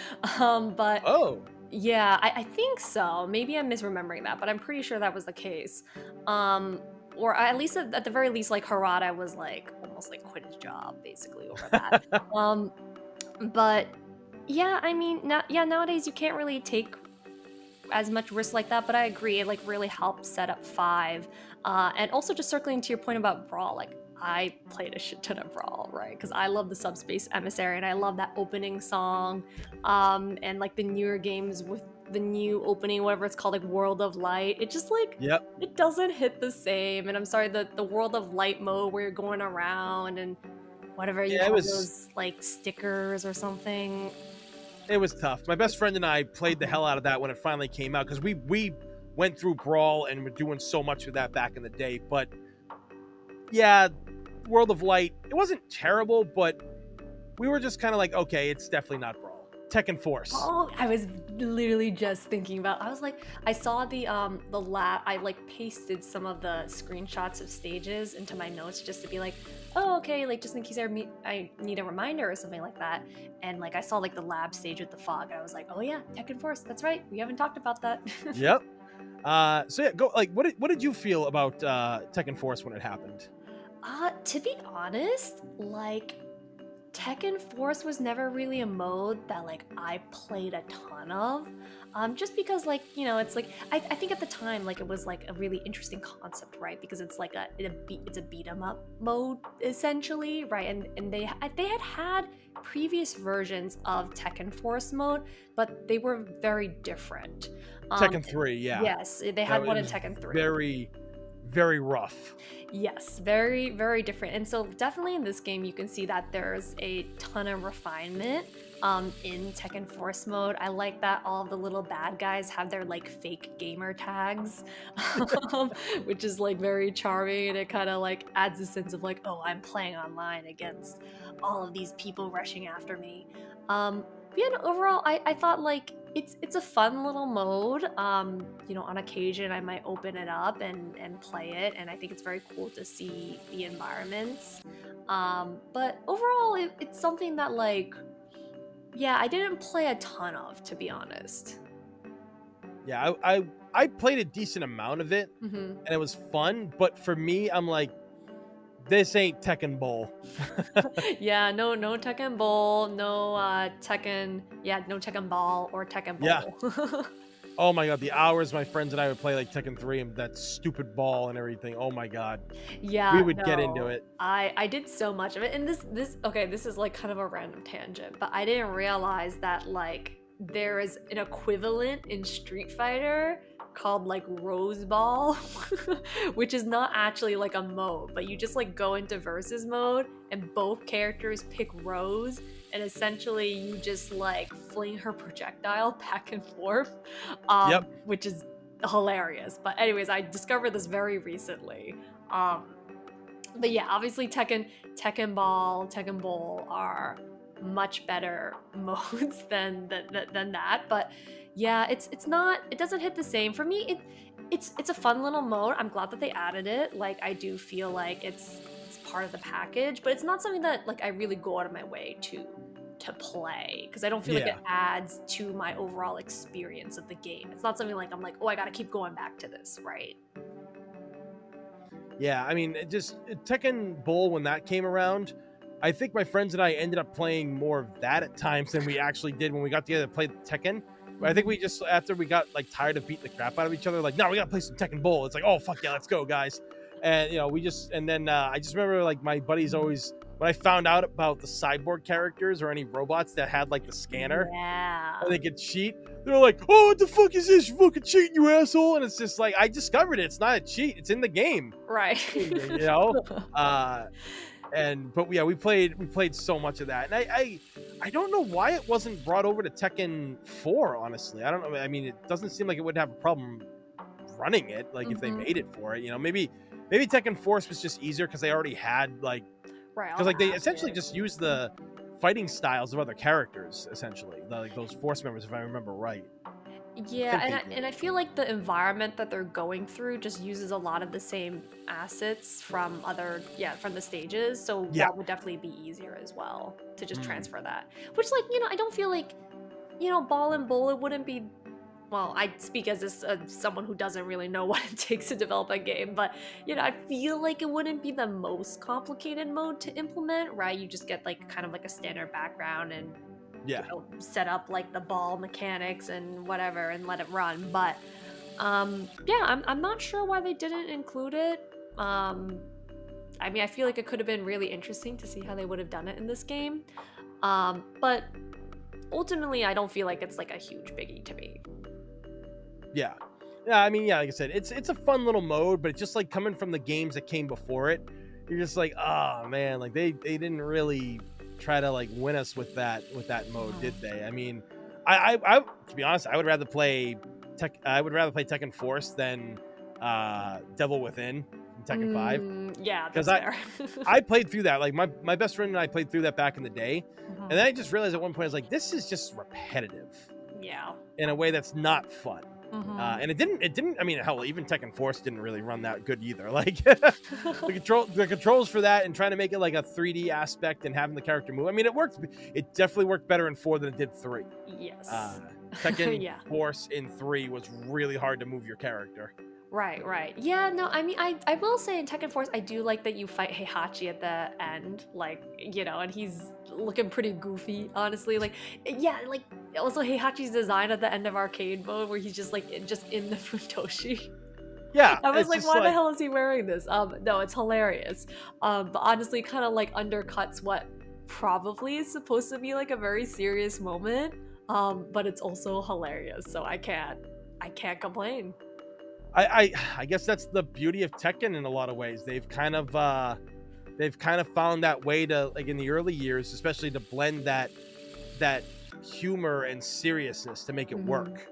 But Oh, yeah, I think so. Maybe I'm misremembering that, but I'm pretty sure that was the case. Or at least at the very least, like, Harada was, like, almost, like, quit his job, basically, over that. Um, but yeah, I mean, yeah, nowadays you can't really take as much risk like that, but I agree. It like really helped set up five. And also just circling to your point about Brawl, like I played a shit ton of Brawl, right? Because I love the Subspace Emissary and I love that opening song. And like the newer games with the new opening, whatever it's called, like World of Light. It just like yep. it doesn't hit the same. And I'm sorry, the World of Light mode where you're going around and whatever you Yeah, have those like stickers or something. it was tough. My best friend and I played the hell out of that when it finally came out because we went through Brawl and were doing so much of that back in the day. But yeah, World of Light, it wasn't terrible, but we were just kind of like, okay, it's definitely not Brawl. Tekken Force. Oh, I was literally just thinking about. I was like, I saw the lab. I like pasted some of the screenshots of stages into my notes just to be like, oh, okay, like just in case I need a reminder or something like that. And like I saw like the lab stage with the fog, and I was like, oh yeah, Tekken Force. That's right. We haven't talked about that. Yep. So yeah, go like what did you feel about Tekken Force when it happened? To be honest, like Tekken Force was never really a mode that like I played a ton of. Just because like, you know, it's like I think at the time like it was like a really interesting concept, right? Because it's like it's a beat 'em up mode essentially, right? And they had previous versions of Tekken Force mode, but they were very different. Tekken 3, yeah. Yes, they That had one in was Tekken 3. very rough. Yes, very, very different. And so definitely in this game, you can see that there's a ton of refinement in Tekken Force mode. I like that all of the little bad guys have their like fake gamer tags, which is like very charming. And it kind of like adds a sense of like, oh, I'm playing online against all of these people rushing after me. But yeah, no, overall, I thought like it's a fun little mode. You know, on occasion I might open it up and play it, and I think it's very cool to see the environments. But overall, it's something that like, yeah, I didn't play a ton of, to be honest. Yeah, I played a decent amount of it Hmm. and it was fun, but for me, I'm like, this ain't Tekken Bowl. Yeah, no Tekken Bowl, no Tekken, yeah, no Tekken Ball or Tekken Yeah. Bowl. Oh my god, the hours my friends and I would play like Tekken 3 and that stupid ball and everything. Oh my god. We Yeah, would get into no. it. I did so much of it. And this okay, this is like kind of a random tangent, but I didn't realize that like there is an equivalent in Street Fighter called like Rose Ball, which is not actually like a mode, but you just like go into versus mode and both characters pick Rose and essentially you just like fling her projectile back and forth. Yep. Which is hilarious. But anyways, I discovered this very recently. But yeah, obviously Tekken Ball, Tekken Bowl are much better modes than that. But yeah, it's not, it doesn't hit the same for me. It's a fun little mode. I'm glad that they added it. Like, I do feel like it's part of the package, but it's not something that like I really go out of my way to play, because I don't feel like Yeah. it adds to my overall experience of the game. It's not something like I'm like, oh, I gotta keep going back to this, right? Yeah, I mean, Tekken Bowl, when that came around, I think my friends and I ended up playing more of that at times than we actually did when we got together to play Tekken. But I think we just, after we got like tired of beating the crap out of each other, like, no, we gotta play some Tekken Bowl. It's like, oh fuck yeah, let's go, guys. And then I just remember like my buddies always, when I found out about the cyborg characters or any robots that had like the scanner, Yeah. or they could cheat, they're like, oh, what the fuck is this? You fucking cheating, you asshole. And it's just like, I discovered it. It's not a cheat. It's in the game. Right. You know? But yeah, we played so much of that. And I don't know why it wasn't brought over to Tekken 4, honestly. I don't know. I mean, it doesn't seem like it would have a problem running it, like if they made it for it. You know, maybe Tekken Force was just easier because they already had like, Right. because like they essentially just used the fighting styles of other characters, essentially, like those Force members, if I remember right. Yeah, think they and I feel like the environment that they're going through just uses a lot of the same assets from from the stages, so Yeah. that would definitely be easier as well to just Mm. transfer that. Which, like, I don't feel like, Ball and Bowl, it wouldn't be. Well, I speak as someone who doesn't really know what it takes to develop a game, but I feel like it wouldn't be the most complicated mode to implement, right? You just get like kind of like a standard background and Yeah. set up like the ball mechanics and whatever and let it run. But yeah, I'm not sure why they didn't include it. I mean, I feel like it could have been really interesting to see how they would have done it in this game. But ultimately, I don't feel like it's like a huge biggie to me. Yeah. Yeah, I mean, yeah, like I said, it's a fun little mode, but it's just like coming from the games that came before it, you're just like, oh man, like they didn't really try to like win us with that mode, did they? I mean, I to be honest, I would rather play Tekken Force than Devil Within from Tekken 5. Yeah, Because that's fair. I played through that. Like my best friend and I played through that back in the day. Mhm. And then I just realized at one point I was like, this is just repetitive Yeah. in a way that's not fun. Mhm. And it didn't. I mean, hell, even Tekken Force didn't really run that good either. Like the controls for that and trying to make it like a 3D aspect and having the character move. I mean, it worked. It definitely worked better in 4 than it did 3. Yes. Tekken Yeah. Force in 3 was really hard to move your character. Right. Yeah, no, I mean, I will say in Tekken Force, I do like that you fight Heihachi at the end, like, and he's looking pretty goofy, honestly. Like, yeah, like, also Heihachi's design at the end of arcade mode, where he's just, like, just in the Futoshi. Yeah, I was it's like, just why the hell is he wearing this? No, it's hilarious. But honestly, kind of, like, undercuts what probably is supposed to be, like, a very serious moment. But it's also hilarious, so I can't complain. I guess that's the beauty of Tekken in a lot of ways. They've kind of found that way to, like in the early years, especially to blend that humor and seriousness to make it work.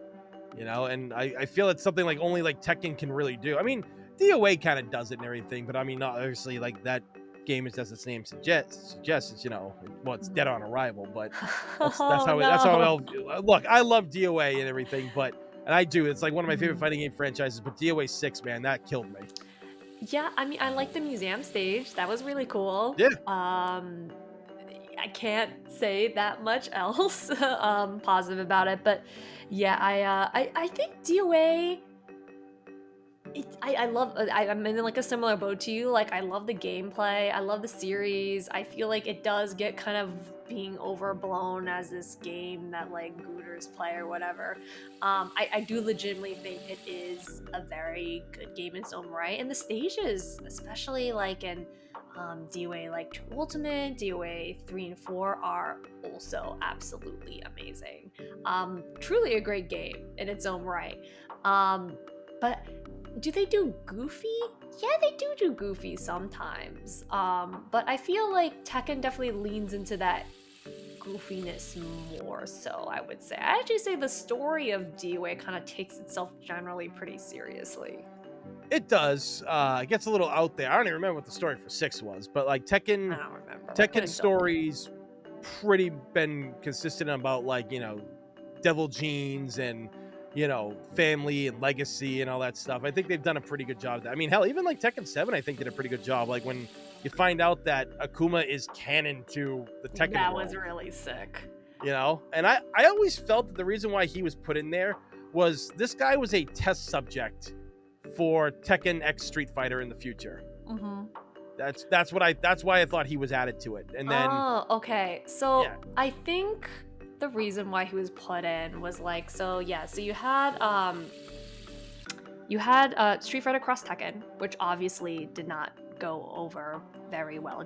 And I feel it's something like only like Tekken can really do. I mean, DOA kind of does it and everything, but I mean, obviously, like that game is, as its name suggests, it's it's dead on arrival, but that's how look. I love DOA and everything, and I do. It's like one of my favorite fighting game franchises. But DOA 6, man, that killed me. Yeah, I mean, I like the museum stage. That was really cool. Yeah. I can't say that much else positive about it, but yeah, I think DOA. I'm in like a similar boat to you. Like, I love the gameplay. I love the series. I feel like it does get kind of being overblown as this game that like Gooters play or whatever. I do legitimately think it is a very good game in its own right. And the stages, especially like in DOA like True Ultimate, DOA 3 and 4 are also absolutely amazing. Truly a great game in its own right. But do they do goofy? Yeah, they do goofy sometimes. But I feel like Tekken definitely leans into that goofiness more so, I would say. I actually say the story of DOA kind of takes itself generally pretty seriously. It does. It gets a little out there. I don't even remember what the story for 6 was, but like I Tekken don't remember. I Tekken couldn't tell you. stories pretty been consistent about like, devil genes and family and legacy and all that stuff. I think they've done a pretty good job of that. I mean, hell, even like Tekken 7 I think did a pretty good job. Like when you find out that Akuma is canon to the Tekken That world, was really sick. and I always felt that the reason why he was put in there was this guy was a test subject for Tekken X Street Fighter in the future. Mm-hmm. That's why I thought he was added to it. And then Oh, okay. So yeah. I think the reason why he was put in was like, so you had Street Fighter Cross Tekken, which obviously did not go over very well.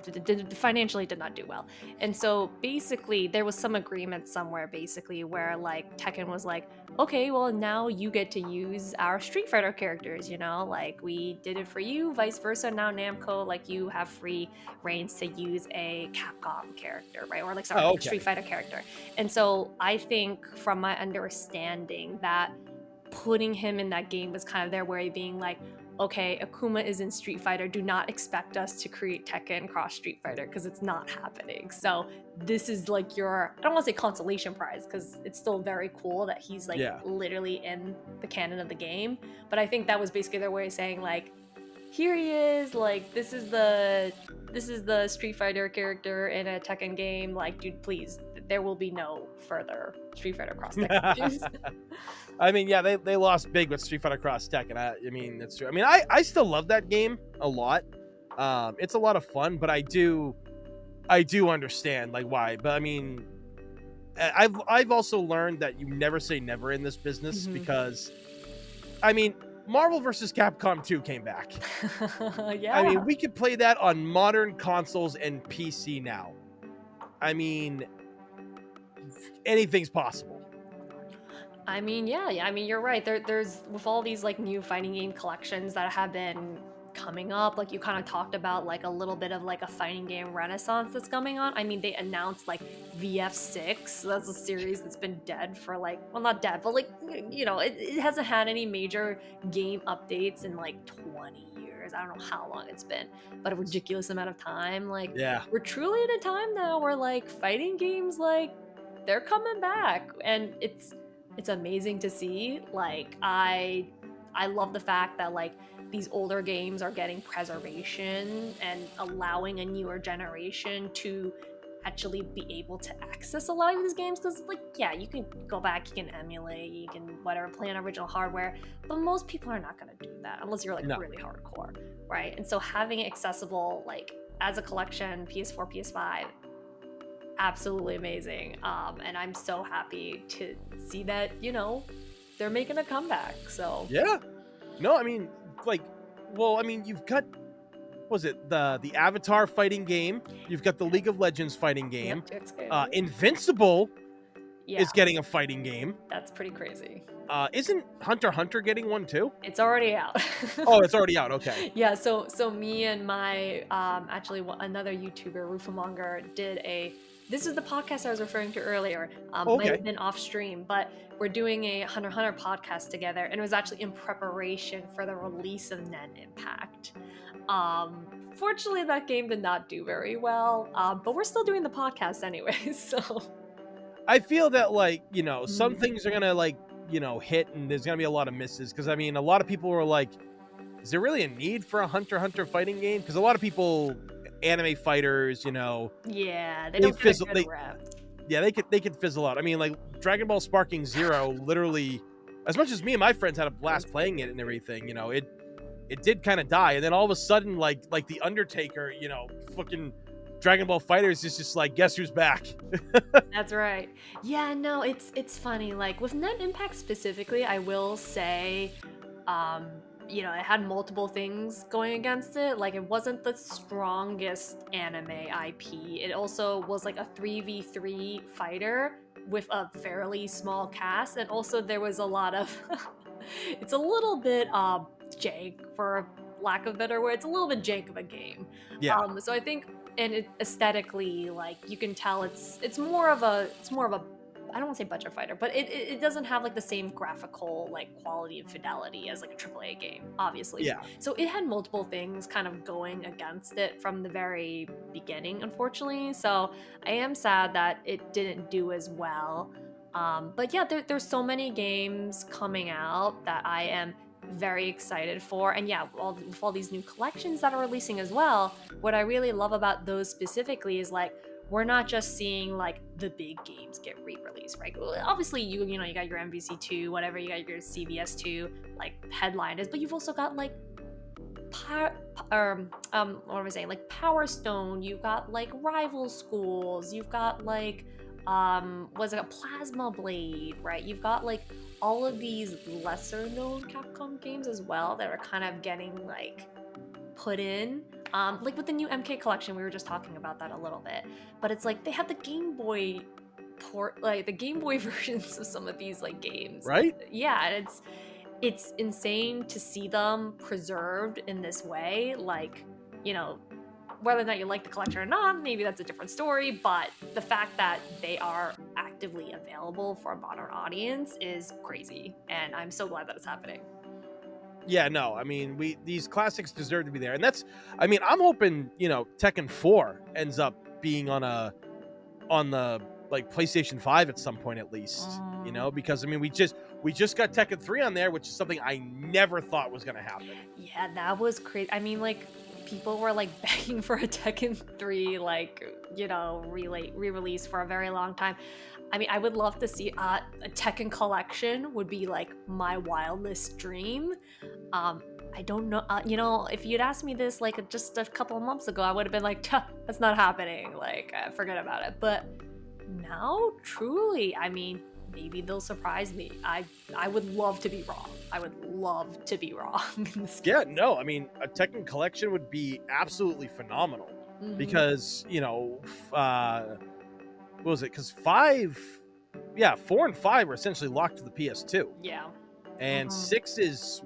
Financially did not do well. And so basically there was some agreement somewhere basically where like Tekken was like, okay, well now you get to use our Street Fighter characters, like we did it for you, vice versa. Now Namco, like you have free reigns to use a Capcom character, right? Or like sorry, Oh, like okay. Street Fighter character. And so I think from my understanding that putting him in that game was kind of their way of being like, okay, Akuma is in Street Fighter. Do not expect us to create Tekken cross Street Fighter because it's not happening. So this is like your, I don't want to say consolation prize because it's still very cool that he's like literally in the canon of the game. But I think that was basically their way of saying like, here he is, like this is the Street Fighter character in a Tekken game. Like, dude, please, there will be no further Street Fighter cross Tekken games. I mean, yeah, they lost big with Street Fighter Cross Tekken. I mean, that's true. I mean, I still love that game a lot. It's a lot of fun, but I do understand like why. But I mean, I've also learned that you never say never in this business because, I mean, Marvel vs. Capcom 2 came back. Yeah. I mean, we could play that on modern consoles and PC now. I mean, anything's possible. I mean, yeah. I mean, you're right. There's with all these like new fighting game collections that have been coming up, like you kind of talked about like a little bit of like a fighting game renaissance that's coming on. I mean, they announced like VF6. That's a series that's been dead for like, well, not dead, but like, it hasn't had any major game updates in like 20 years. I don't know how long it's been, but a ridiculous amount of time. Like, yeah, we're truly at a time now where like fighting games, like they're coming back, and it's amazing to see. Like, I love the fact that like these older games are getting preservation and allowing a newer generation to actually be able to access a lot of these games, because like, yeah, you can go back, you can emulate, you can whatever, play on original hardware, but most people are not going to do that unless you're like really hardcore, right? And so having it accessible like as a collection, PS4, PS5, absolutely amazing. And I'm so happy to see that they're making a comeback. So yeah. No, I mean, like, well, I mean, you've got, what was it, the Avatar fighting game, you've got the League of Legends fighting game, Invincible is getting a fighting game. That's pretty crazy. Isn't Hunter x Hunter getting one too? It's already out. Oh, it's already out. Okay. Yeah. So me and my actually another YouTuber, Rufamonger, did this is the podcast I was referring to earlier. Might have been off stream, but we're doing a Hunter x Hunter podcast together, and it was actually in preparation for the release of NEW Impact. Fortunately, that game did not do very well, but we're still doing the podcast anyway. So I feel that like some things are gonna like hit, and there's gonna be a lot of misses, because I mean a lot of people were like, is there really a need for a Hunter x Hunter fighting game? Because a lot of people, anime fighters, yeah, they don't get a good rep. Yeah, they could fizzle out. I mean, like Dragon Ball Sparking Zero, literally, as much as me and my friends had a blast playing it and everything, it did kind of die, and then all of a sudden, like the Undertaker, fucking Dragon Ball Fighters is just like, guess who's back? That's right. Yeah, no, it's funny. Like with NEW Impact specifically, I will say, it had multiple things going against it. Like, it wasn't the strongest anime IP. It also was like a 3v3 fighter with a fairly small cast, and also there was a lot of it's a little bit jank, for lack of a better word. It's a little bit jank of a game. Yeah. So I think aesthetically, like you can tell it's more of a I don't want to say budget fighter, but it doesn't have like the same graphical like quality and fidelity as like a AAA game, obviously. Yeah. So it had multiple things kind of going against it from the very beginning, unfortunately. So I am sad that it didn't do as well. But yeah, there's so many games coming out that I am very excited for. And yeah, with all these new collections that are releasing as well, what I really love about those specifically is like we're not just seeing like the big games get re-released, right? Well, obviously, you know you got your MVC2, whatever, you got your CVS2, like headliners, but you've also got like what am I saying? Like Power Stone. You've got like Rival Schools. You've got like was it a Plasma Blade, right? You've got like all of these lesser known Capcom games as well that are kind of getting like put in. Like with the new MK collection, we were just talking about that a little bit. But it's like they have the Game Boy port, like the Game Boy versions of some of these like games. Right? Yeah, and it's insane to see them preserved in this way. Like, you know, whether or not you like the collection or not, maybe that's a different story. But the fact that they are actively available for a modern audience is crazy, and I'm so glad that it's happening. Yeah, no, I mean, these classics deserve to be there. And that's, I mean, I'm hoping, you know, Tekken 4 ends up being on the like PlayStation 5 at some point at least, you know, because I mean, we just got Tekken 3 on there, which is something I never thought was going to happen. Yeah, that was crazy. I mean, like people were like begging for a Tekken 3 like, you know, re-release for a very long time. I mean, I would love to see a Tekken collection would be like my wildest dream. I don't know, you know, if you'd asked me this like just a couple of months ago, I would have been like, that's not happening. Like, forget about it. But now, truly, I mean, maybe they'll surprise me. I would love to be wrong. I would love to be wrong in this game. Yeah, no, I mean, a Tekken collection would be absolutely phenomenal because, you know, what was it? Because 4 and 5 are essentially locked to the PS2. Yeah. And 6 is,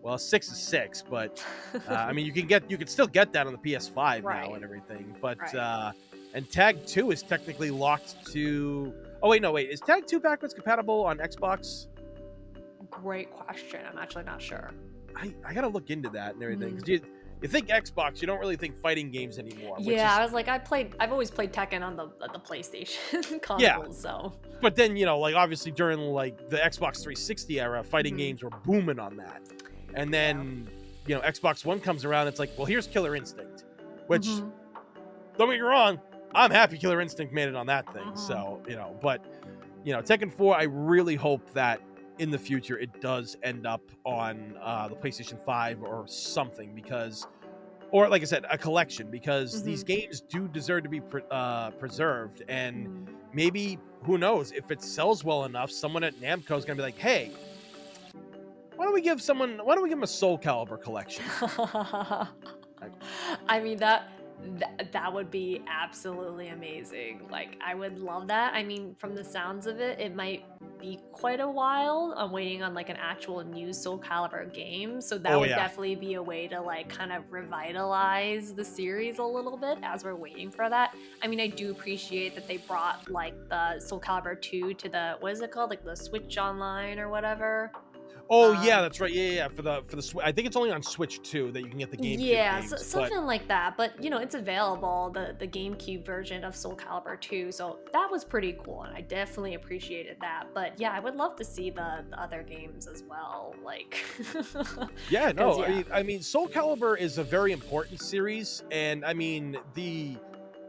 well, 6 is 6, but I mean, you can still get that on the PS5 Right. now and everything. But Right. And Tag 2 is technically locked to. Oh wait, no, wait. Is Tag 2 backwards compatible on Xbox? Great question. I'm actually not sure. I gotta look into that and everything. 'Cause you think Xbox, you don't really think fighting games anymore. Yeah, I was like, I've always played Tekken on the PlayStation console, Yeah. so. But then, you know, like obviously during like the Xbox 360 era, fighting games were booming on that. And then, you know, Xbox One comes around, it's like, well, here's Killer Instinct. Which, don't get me wrong, I'm happy Killer Instinct made it on that thing. So, you know, but, you know, Tekken 4, I really hope that in the future it does end up on the PlayStation 5 or something, because, or like I said, a collection, because these games do deserve to be preserved. And maybe, who knows, if it sells well enough, someone at Namco is going to be like, hey, why don't we give them a Soul Calibur collection? I mean, that would be absolutely amazing. Like, I would love that. I mean, from the sounds of it, it might be quite a while. I'm waiting on like an actual new Soul Calibur game, so that would definitely be a way to like kind of revitalize the series a little bit as we're waiting for that. I mean, I do appreciate that they brought like the Soul Calibur 2 to the, what is it called, like the Switch Online or whatever. Oh yeah, that's right. Yeah. For the I think it's only on Switch 2 that you can get the GameCube games, something like that. But you know, it's available, the GameCube version of Soul Calibur 2. So that was pretty cool, and I definitely appreciated that. But yeah, I would love to see the other games as well. Like, yeah, no, I mean, Soul Calibur is a very important series, and I mean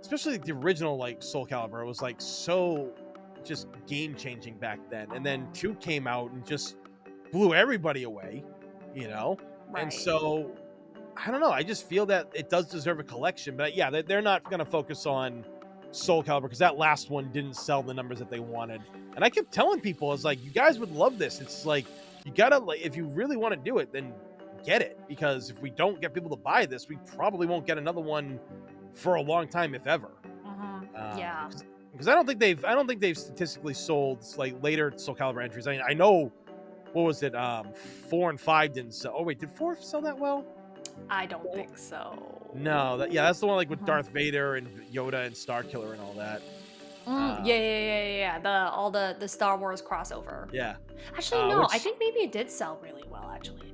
especially the original like Soul Calibur was like so just game changing back then, and then 2 came out and just blew everybody away, you know? Right. And so, I don't know, I just feel that it does deserve a collection, but yeah, they're not going to focus on Soul Calibur because that last one didn't sell the numbers that they wanted. And I kept telling people, it's like, you guys would love this. It's like, you gotta, like, if you really want to do it, then get it. Because if we don't get people to buy this, we probably won't get another one for a long time, if ever. Yeah. Because I don't think they've statistically sold like later Soul Calibur entries. I mean, I know, what was it? 4 and 5 didn't sell. Oh wait, did 4 sell that well? I don't think so. No, that's the one like with Darth Vader and Yoda and Starkiller and all that. Yeah. The Star Wars crossover. Yeah. Actually, no. I Which think maybe it did sell really well. Actually,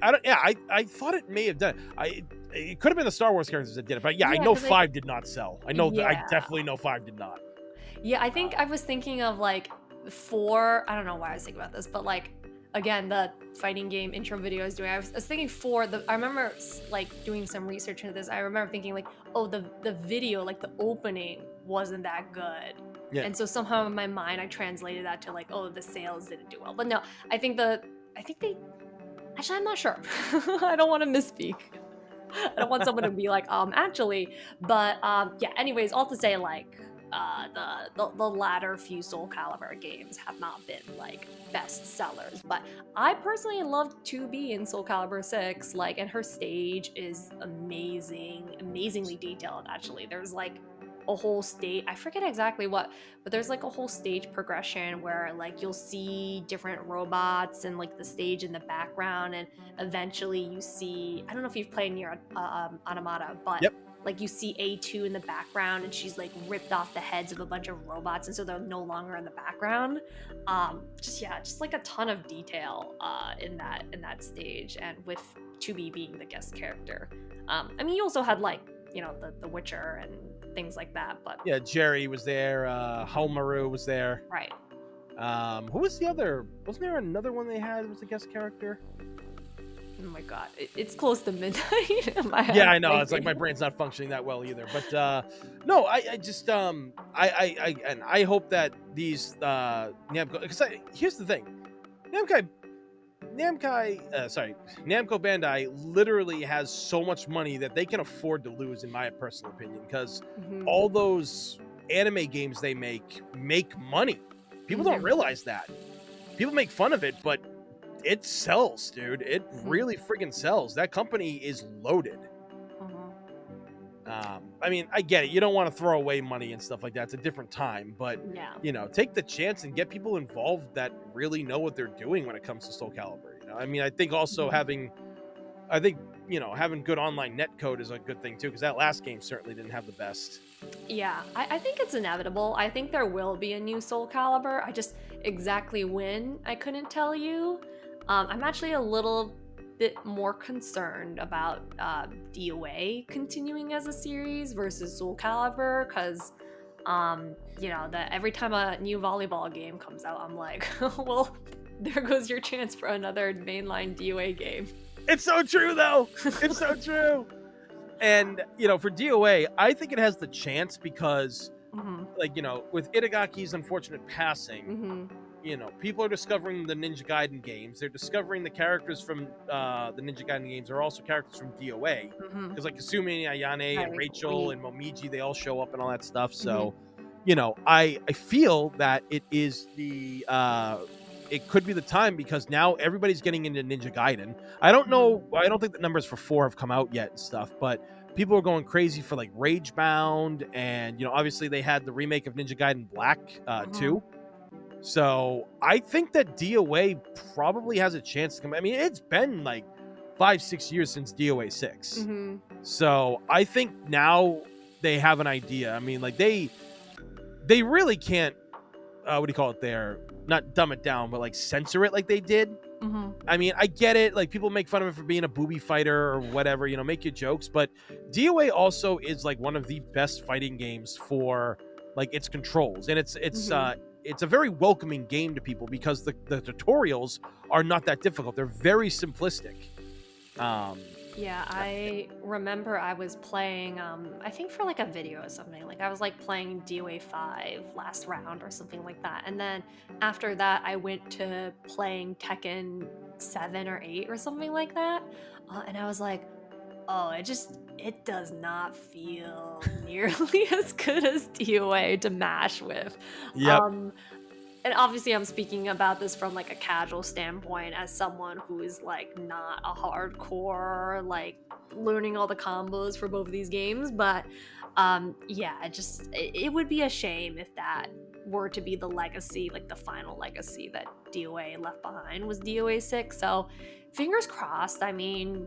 I don't. Yeah, I thought it may have done it. It could have been the Star Wars characters that did it, but yeah, I yeah, know because 5 did not sell. I yeah, definitely know 5 did not. yeah. I think Uh, I was thinking of like 4. I don't know why I was thinking about this, but like again, the fighting game intro video I was doing. I was thinking 4. I remember like doing some research into this. I remember thinking like, oh, the video, like the opening, wasn't that good. Yeah. And so somehow in my mind, I translated that to like, oh, the sales didn't do well. But no, I think they. Actually, I'm not sure. I don't want to misspeak. I don't want someone to be like, actually. But yeah. Anyways, all to say, like, the latter few Soul Calibur games have not been like best sellers. But I personally loved 2B in Soul Calibur 6. Like, and her stage is amazingly detailed. Actually, there's like a whole state. I forget exactly what, but there's like a whole stage progression where like you'll see different robots and like the stage in the background, and eventually you see, I don't know if you've played near Automata, but Yep. like you see A2 in the background, and she's like ripped off the heads of a bunch of robots, and so they're no longer in the background. Just like a ton of detail in that stage, and with 2B being the guest character. I mean, you also had like, you know, the Witcher and things like that, but Yeah, Jerry was there. Homaru was there. right. Who was the other? Wasn't there another one they had that was a guest character? Oh my god, it's close to midnight in my head. Yeah, I know. It's like my brain's not functioning that well either. But no, I just I hope that these Namco, because here's the thing, Namco Bandai literally has so much money that they can afford to lose, in my personal opinion, because Mhm. all those anime games they make money. People don't realize that. People make fun of it, but it sells, dude. It really friggin' sells. That company is loaded. I mean, I get it. You don't want to throw away money and stuff like that. It's a different time, but Yeah. you know, take the chance and get people involved that really know what they're doing when it comes to Soul Calibur. You know, I mean, I think also having good online netcode is a good thing too, because that last game certainly didn't have the best. Yeah, I think it's inevitable. I think there will be a new Soul Calibur. I just exactly when, I couldn't tell you. I'm actually a little bit more concerned about DOA continuing as a series versus Soul Calibur, because every time a new volleyball game comes out, I'm like, well, there goes your chance for another mainline DOA game. It's so true, though. It's so true. And, you know, for DOA, I think it has the chance because, like, you know, with Itagaki's unfortunate passing, you know, people are discovering the Ninja Gaiden games. They're discovering the characters from the Ninja Gaiden games are also characters from DOA. Because, like, Kasumi, Ayane, and Rachel, and Momiji, they all show up and all that stuff. So, you know, I feel that it is the... it could be the time, because now everybody's getting into Ninja Gaiden. I don't know. I don't think the numbers for 4 have come out yet and stuff, but people are going crazy for like Ragebound, and you know, obviously they had the remake of Ninja Gaiden Black 2. So I think that DOA probably has a chance to come. I mean, it's been like 5-6 years since DOA 6. So I think now they have an idea. I mean, like they really can't what do you call it there? Not dumb it down, but like censor it like they did. I mean, I get it. Like, people make fun of it for being a booby fighter or whatever, you know, make your jokes. But DOA also is like one of the best fighting games for like its controls, and it's a very welcoming game to people because the tutorials are not that difficult. They're very simplistic. Yeah, I remember I was playing, I think for like a video or something, like I was like playing DOA 5 last round or something like that. And then after that, I went to playing Tekken 7 or 8 or something like that. And I was like, oh, it does not feel nearly as good as DOA to mash with. Yep. And obviously I'm speaking about this from like a casual standpoint as someone who is like not a hardcore, like learning all the combos for both of these games. But yeah, it would be a shame if that were to be the legacy, like the final legacy that DOA left behind was DOA 6. So fingers crossed. I mean,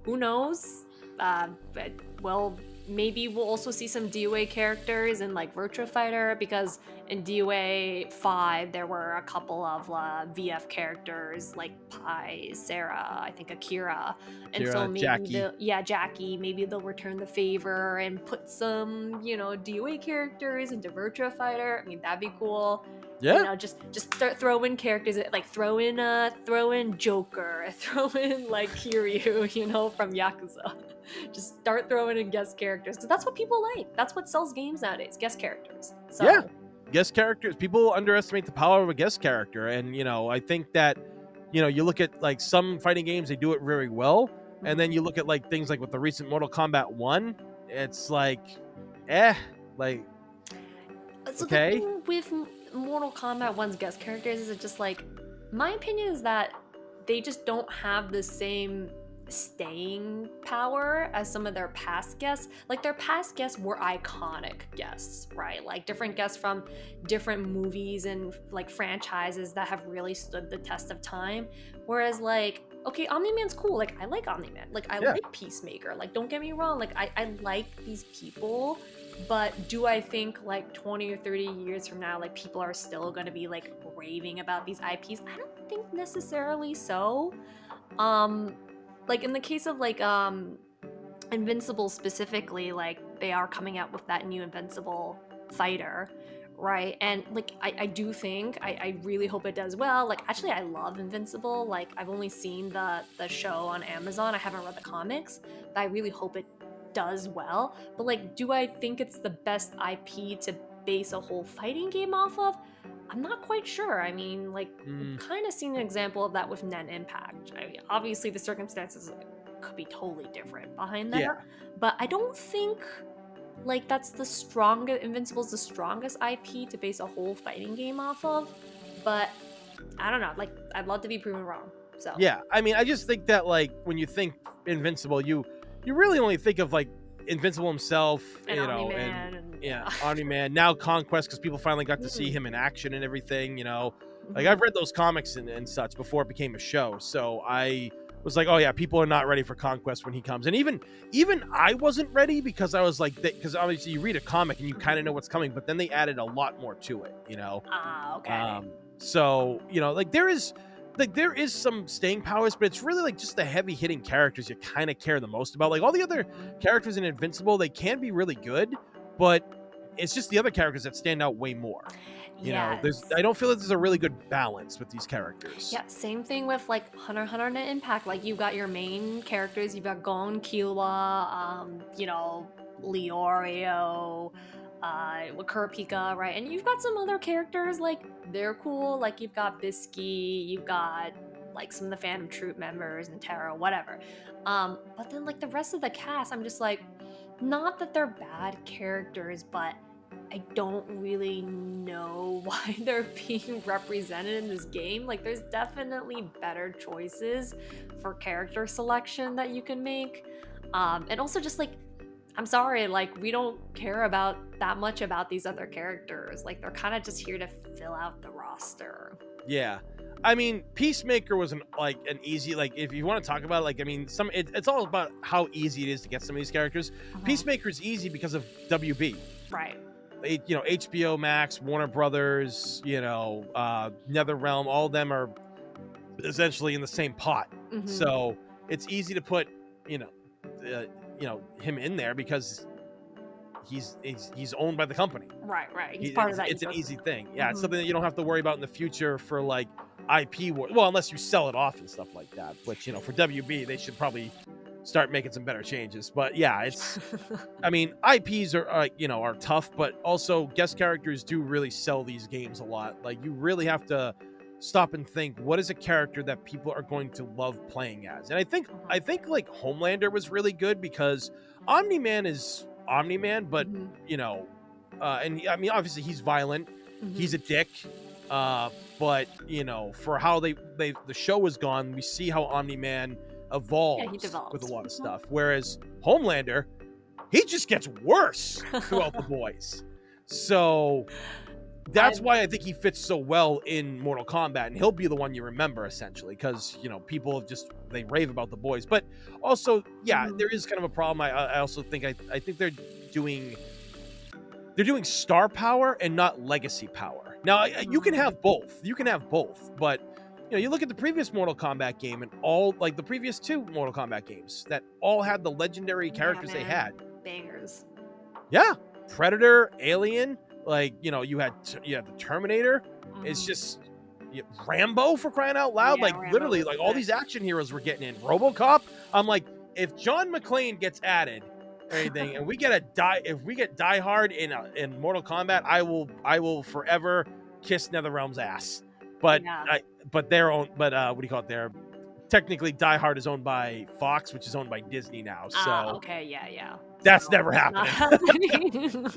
who knows? But, well, maybe we'll also see some DOA characters in like Virtua Fighter, because in DOA 5 there were a couple of VF characters like Pi, Sarah, I think Akira, and so Kira, maybe Jackie. Jackie, maybe they'll return the favor and put some, DOA characters into Virtua Fighter. I mean, that'd be cool. Yeah. Just start throwing characters, like throw in Joker, throw in like Kiryu, from Yakuza. Just start throwing in guest characters, because that's what people like. That's what sells games nowadays, guest characters. So Yeah. Guest characters. People underestimate the power of a guest character, and I think that you look at like some fighting games, they do it very well, and then you look at like things like with the recent Mortal Kombat 1, it's like, like, So okay. the thing with Mortal Kombat 1's guest characters is, it just like, my opinion is that they just don't have the same staying power as some of their past guests. Like, their past guests were iconic guests, right? Like different guests from different movies and like franchises that have really stood the test of time. Whereas like, okay, Omni-Man's cool. Like, I like Omni-Man. Like, I like Peacemaker. Like, don't get me wrong. Like, I like these people. But do I think like 20 or 30 years from now, like people are still going to be like raving about these IPs? I don't think necessarily so. Like in the case of like Invincible specifically, like they are coming out with that new Invincible fighter, right? And like I do think, I really hope it does well. Like, actually, I love Invincible. Like, I've only seen the show on Amazon. I haven't read the comics, but I really hope it does well. But like, do I think it's the best IP to base a whole fighting game off of? I'm not quite sure. I mean, like, we've kind of seen an example of that with Nen Impact. I mean, obviously the circumstances could be totally different behind that, but I don't think like that's the strongest. Invincible's the strongest IP to base a whole fighting game off of. But I don't know. Like, I'd love to be proven wrong. So Yeah, I mean, I just think that like when you think Invincible, you really only think of like Invincible himself, and and and Omni-Man, now Conquest, because people finally got to see him in action and everything. Like, I've read those comics and such before it became a show, so I was like, oh yeah, people are not ready for Conquest when he comes. And even I wasn't ready, because I was like, because obviously you read a comic and you kind of know what's coming, but then they added a lot more to it. Okay. So like there is some staying powers, but it's really like just the heavy hitting characters you kind of care the most about. Like, all the other characters in Invincible, they can be really good, but it's just the other characters that stand out way more. I don't feel like there's a really good balance with these characters. Yeah, same thing with like Hunter x Hunter Impact. Like, you've got your main characters, you've got Gon, Killua, Leorio, Kurapika, right? And you've got some other characters, like, they're cool. Like, you've got Bisky, you've got like some of the Phantom Troop members and Terra, whatever. But then like the rest of the cast, I'm just like, not that they're bad characters, but I don't really know why they're being represented in this game. Like, there's definitely better choices for character selection that you can make. And also just like, I'm sorry, like, we don't care about that much about these other characters. Like, they're kind of just here to fill out the roster. Yeah. I mean, Peacemaker was an easy, like, if you want to talk about it, like, I mean, it's all about how easy it is to get some of these characters. Peacemaker's easy because of WB. Right. HBO Max, Warner Brothers, NetherRealm, all of them are essentially in the same pot. So it's easy to put, him in there because he's owned by the company. Right. He's part of that. It's an easy thing. Yeah, it's something that you don't have to worry about in the future for like IP war. Well, unless you sell it off and stuff like that. Which, for WB, they should probably start making some better changes. But yeah, it's I mean, IPs are tough, but also guest characters do really sell these games a lot. Like, you really have to stop and think, what is a character that people are going to love playing as? And I think like Homelander was really good, because Omni-Man is Omni-Man, but and I mean, obviously he's violent, he's a dick, but for how the show has gone, we see how Omni-Man evolves with a lot of stuff, whereas Homelander, he just gets worse throughout the boys. So that's why I think he fits so well in Mortal Kombat, and he'll be the one you remember essentially, because people they rave about the boys. But also, yeah, there is kind of a problem. I also think I think they're doing star power and not legacy power. Now you can have both. You can have both, but you look at the previous Mortal Kombat game and all the previous 2 Mortal Kombat games that all had the legendary characters they had. Bangers. Yeah, Predator, Alien. You had the Terminator. It's just Rambo, for crying out loud. Yeah, literally, all these action heroes were getting in. RoboCop. I'm like, if John McClane gets added or anything, and we get Die Hard in Mortal Kombat, I will forever kiss NetherRealm's ass. But what do you call it? They're technically Die Hard is owned by Fox, which is owned by Disney now. So okay, yeah. That's never happening.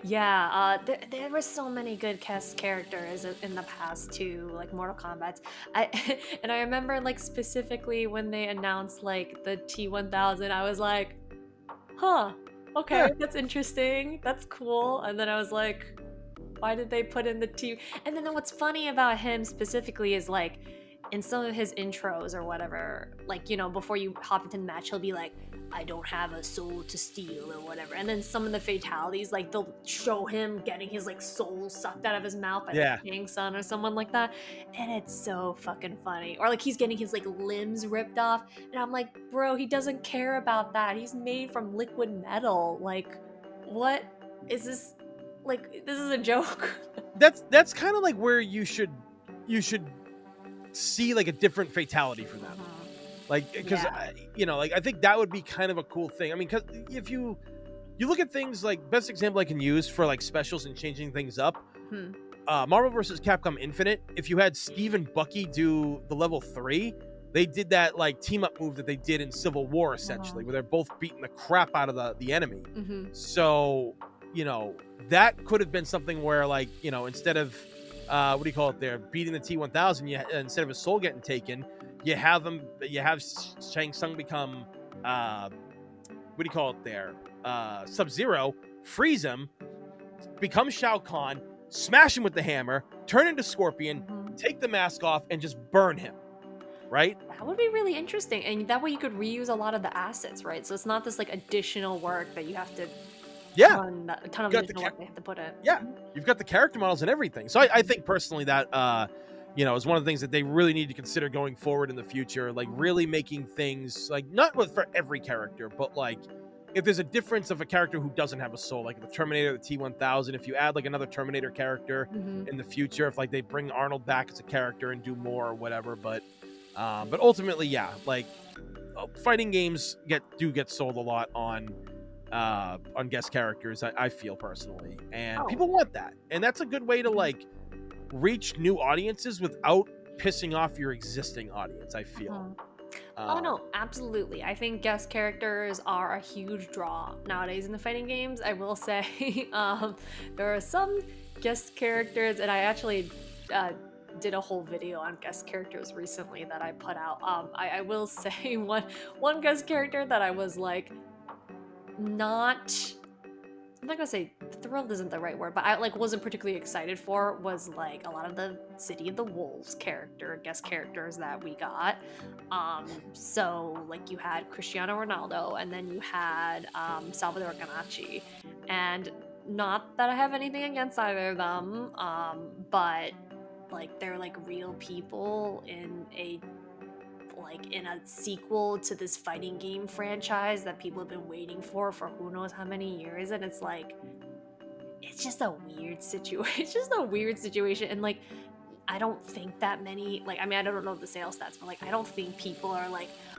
Yeah, there were so many good cast characters in the past too, like Mortal Kombat. And I remember specifically when they announced the T-1000, I was like, huh, okay, Yeah. that's interesting, that's cool. And then I was like, why did they put in the T? And then what's funny about him specifically is in some of his intros or whatever, before you hop into the match, he'll be like, I don't have a soul to steal or whatever. And then some of the fatalities, they'll show him getting his soul sucked out of his mouth by the King's Son or someone like that. And it's so fucking funny. Or he's getting his limbs ripped off. And I'm like, bro, he doesn't care about that. He's made from liquid metal. What is this? This is a joke. That's kind of where you should see a different fatality for them. Because I think that would be kind of a cool thing. I mean, because if you look at things best example I can use for specials and changing things up, Marvel vs. Capcom Infinite, if you had Steve and Bucky do the level 3, they did that team up move that they did in Civil War essentially, where they're both beating the crap out of the enemy. So that could have been something where instead of what do you call it there, beating the T-1000, instead of his soul getting taken, you have Shang Tsung become what do you call it there, Sub-Zero, freeze him, become Shao Kahn, smash him with the hammer, turn into Scorpion, take the mask off, and just burn him, right? That would be really interesting, and that way you could reuse a lot of the assets, right? So it's not this additional work that you have to a ton of additional work they have to put in. Yeah, you've got the character models and everything. So I think personally that is one of the things that they really need to consider going forward in the future, really making things not for every character, but if there's a difference of a character who doesn't have a soul, like the Terminator, the T-1000, if you add another Terminator character in the future, if they bring Arnold back as a character and do more or whatever, but ultimately, yeah, fighting games get sold a lot on guest characters, I feel personally, and people want that, and that's a good way to reach new audiences without pissing off your existing audience, I feel. Oh no, absolutely. I think guest characters are a huge draw nowadays in the fighting games. I will say there are some guest characters, and I actually did a whole video on guest characters recently that I put out. I will say one guest character that I was I'm not gonna say thrilled isn't the right word, but I wasn't particularly excited for was a lot of the City of the Wolves guest characters that we got. So you had Cristiano Ronaldo, and then you had Salvador Ganache, and not that I have anything against either of them, but they're real people in a sequel to this fighting game franchise that people have been waiting for who knows how many years, and it's it's just a weird situation. It's just a weird situation, and I don't think that many, I mean, I don't know the sales stats, but I don't think people are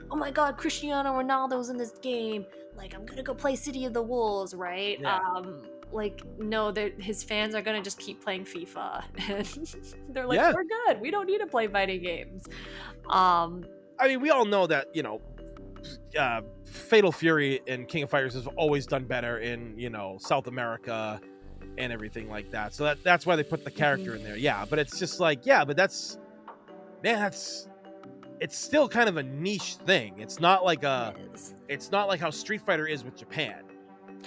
oh my god, Cristiano Ronaldo's in this game, I'm gonna go play City of the Wolves, right? Yeah. No, his fans are gonna just keep playing FIFA, and they're Yeah. we're good, we don't need to play fighting games. I mean, we all know that Fatal Fury and King of Fighters has always done better in South America and everything like that. So that's why they put the character in there. Yeah, but it's just but it's still kind of a niche thing. It's not it's not like how Street Fighter is with Japan,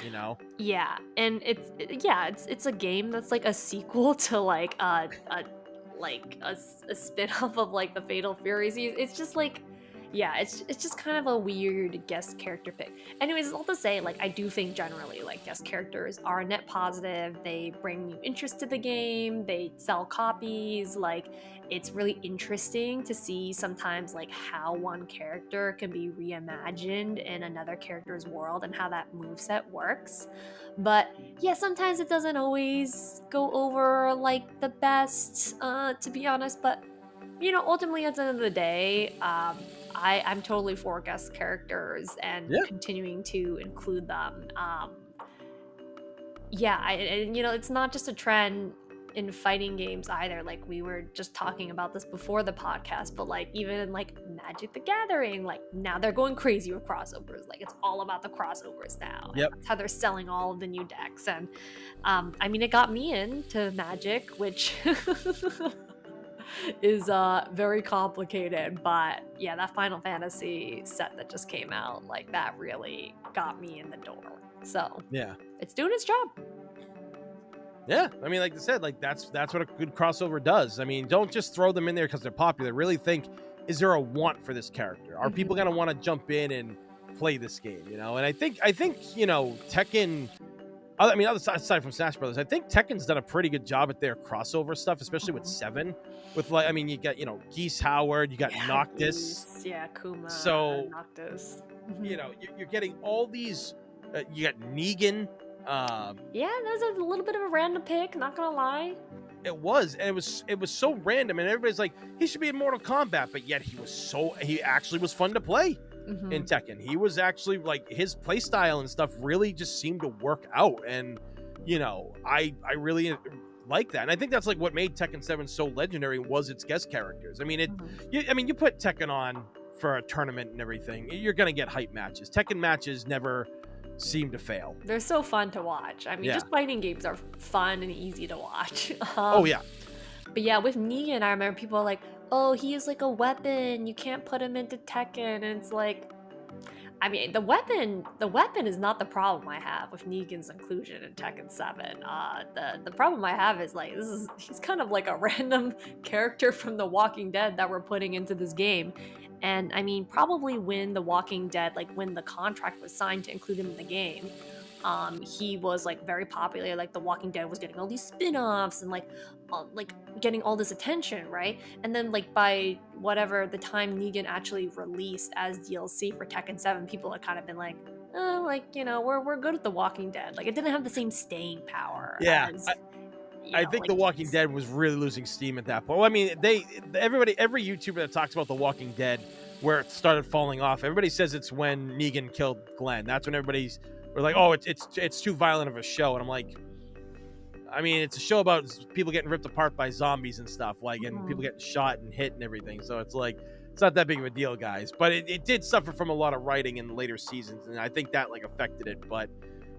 you know? Yeah, and it's a game that's like a sequel to like a spin-off of like the Fatal Fury series. It's just like yeah, it's just kind of a weird guest character pick. Anyways, it's all to say, like I do think generally like guest characters are a net positive. They bring new interest to the game, they sell copies, like it's really interesting to see sometimes like how one character can be reimagined in another character's world and how that moveset works. But yeah, sometimes it doesn't always go over like the best, to be honest. But ultimately at the end of the day, I'm totally for guest characters and Yeah. continuing to include them. Yeah, and it's not just a trend in fighting games either. Like we were just talking about this before the podcast, but like even in like Magic the Gathering, like now they're going crazy with crossovers. Like it's all about the crossovers now, and Yep. that's how they're selling all of the new decks. And I mean, it got me into Magic, which is very complicated. But yeah, that Final Fantasy set that just came out, like that really got me in the door. So Yeah. it's doing its job. Yeah, I mean, like I said, like that's what a good crossover does. I mean, don't just throw them in there because they're popular. Really think, is there a want for this character? Are people gonna want to jump in and play this game? And I think Tekken. I mean, aside from Smash Brothers, I think Tekken's done a pretty good job at their crossover stuff, especially with 7. With like, I mean, you got Geese Howard, you got Noctis, Yeah, Kuma, so Noctis. you're getting all these. You got Negan. Yeah, that was a little bit of a random pick, not gonna lie. It was, and it was so random, and everybody's like, he should be in Mortal Kombat, but yet he actually was fun to play in Tekken. He was actually like his play style and stuff really just seemed to work out, and I really like that, and I think that's like what made Tekken 7 so legendary was its guest characters. I mean, you put Tekken on for a tournament and everything, you're gonna get hype matches. Tekken matches never seem to fail. They're so fun to watch. I mean, Yeah. just fighting games are fun and easy to watch. Oh yeah. But yeah, with Negan, I remember people are like, "Oh, he is like a weapon. You can't put him into Tekken." And it's like, I mean, the weapon is not the problem I have with Negan's inclusion in Tekken 7. The problem I have is like he's kind of like a random character from The Walking Dead that we're putting into this game. And I mean, probably when The Walking Dead, like when the contract was signed to include him in the game, he was like very popular. Like The Walking Dead was getting all these spin-offs and like getting all this attention, right? And then like by whatever the time Negan actually released as DLC for Tekken 7, people had kind of been like, oh, like we're good at The Walking Dead. Like it didn't have the same staying power. Yeah. As, I think The Walking Dead was really losing steam at that point. Well, I mean, every YouTuber that talks about The Walking Dead, where it started falling off, everybody says it's when Negan killed Glenn. That's when we're like, oh, it's too violent of a show. And I'm like, I mean, it's a show about people getting ripped apart by zombies and stuff, like, and people getting shot and hit and everything. So it's like, it's not that big of a deal, guys. But it did suffer from a lot of writing in the later seasons, and I think that like affected it. But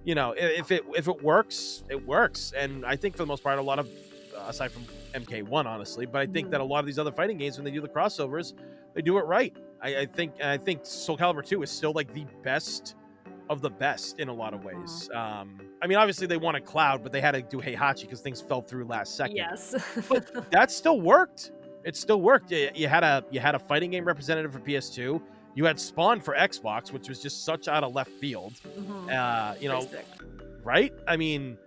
if it works, it works. And I think for the most part, a lot of, aside from MK1, honestly, but I think that a lot of these other fighting games, when they do the crossovers, they do it right. I think Soul Calibur 2 is still like the best of the best in a lot of ways. I mean, obviously they wanted Cloud, but they had to do Heihachi because things fell through last second. Yes. But that still worked. It still worked. You had a fighting game representative for PS2. You had Spawn for Xbox, which was just such out of left field. Right? I mean,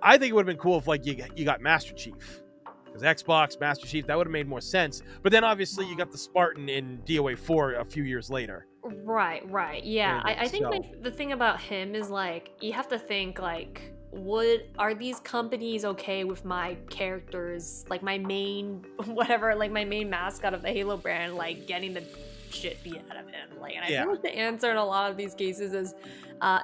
I think it would have been cool if like you got Master Chief, because Xbox Master Chief, that would have made more sense. But then obviously you got the Spartan in DOA 4 a few years later. Right. Yeah. I think like the thing about him is like you have to think like, are these companies okay with my characters, like my main whatever, like my main mascot of the Halo brand, like getting the shit beat out of him? Like, and I feel like the answer in a lot of these cases is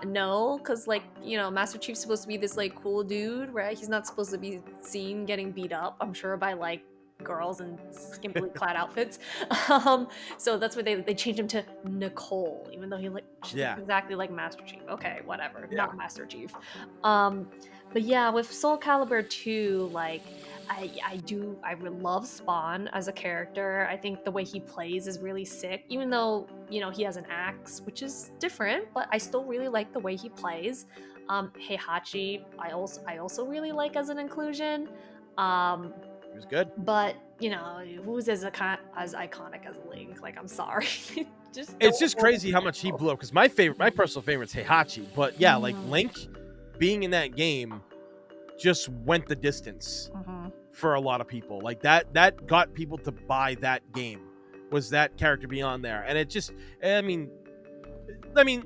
no, because like Master Chief's supposed to be this like cool dude, right? He's not supposed to be seen getting beat up, I'm sure, by like girls in skimpily clad outfits. So that's why they changed him to Nicole, even though he looks exactly like Master Chief. Okay, whatever, not Master Chief. But yeah, with Soul Calibur 2, like I really love Spawn as a character. I think the way he plays is really sick, even though he has an axe, which is different, but I still really like the way he plays. Heihachi, I also really like as an inclusion. Um, It was good. but you know, who's as iconic as Link? Like, I'm sorry, just It's don't just hold crazy a how much he candle. blew up. Because my personal favorite is Heihachi, but yeah, like Mm, Link being in that game just went the distance mhm. for a lot of people. Like that got people to buy that game, was that character being on there. And it just, I mean,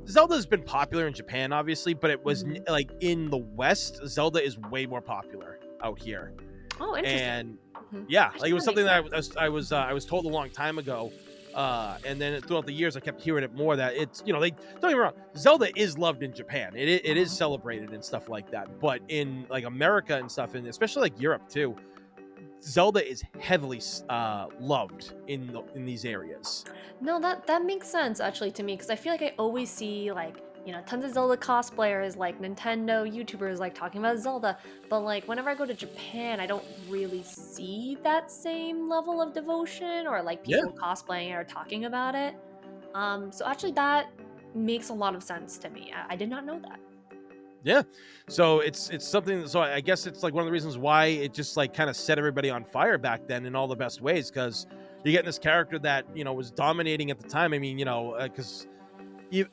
Zelda's been popular in Japan, obviously, but it was Mhm. like in the West, Zelda is way more popular out here. Oh, interesting. And Mhm. yeah, like Actually, it was that makes something that sense. I was told a long time ago. And then throughout the years, I kept hearing it more that it's, they don't get me wrong, Zelda is loved in Japan. It is Mhm. celebrated and stuff like that. But in like America and stuff, and especially like Europe too, Zelda is heavily loved in these areas. No, that makes sense actually to me because I feel like I always see like, tons of Zelda cosplayers, like Nintendo YouTubers like talking about Zelda, but like whenever I go to Japan, I don't really see that same level of devotion or like Yeah, people cosplaying or talking about it. So actually that makes a lot of sense to me. I did not know that. yeah. So it's something. So I guess it's like one of the reasons why it just like kind of set everybody on fire back then in all the best ways, because you're getting this character that was dominating at the time. I mean, because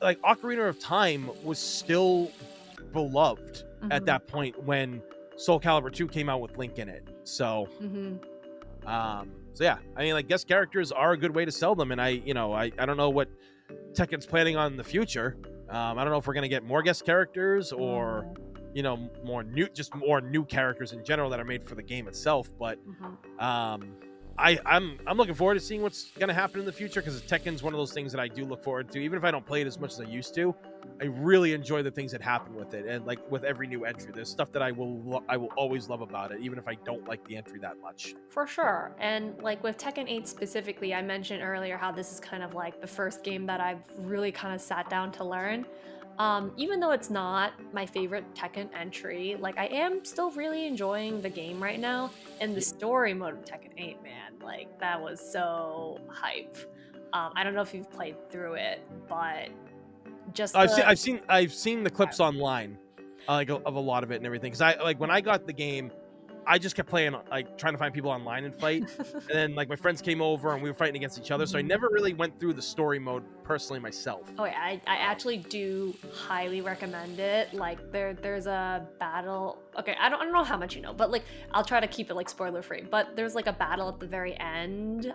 like Ocarina of Time was still beloved at Hmm. that point when Soul Calibur 2 came out with Link in it. Hmm. So yeah, I mean, like guest characters are a good way to sell them, and I don't know what Tekken's planning on in the future. I don't know if we're gonna get more guest characters or Mm, more new characters in general that are made for the game itself. But mhm. um, I'm looking forward to seeing what's gonna happen in the future, because Tekken's one of those things that I do look forward to, even if I don't play it as much as I used to. I really enjoy the things that happen with it, and like with every new entry, there's stuff that I will always love about it, even if I don't like the entry that much. For sure. And like with Tekken 8 specifically, I mentioned earlier how this is kind of like the first game that I've really kind of sat down to learn. Even though it's not my favorite Tekken entry, like I am still really enjoying the game right now. And the story mode of Tekken 8, man, like that was so hype. I don't know if you've played through it, but just I've seen the. I've seen the clips online, like of a lot of it and everything. Because I like when I got the game, I just kept playing, like trying to find people online and fight. And then like my friends came over and we were fighting against each other. So I Mhm. never really went through the story mode personally myself. Oh yeah, I actually do highly recommend it. Like there's a battle. Okay, I don't know how much you know, but like I'll try to keep it like spoiler free. But there's like a battle at the very end,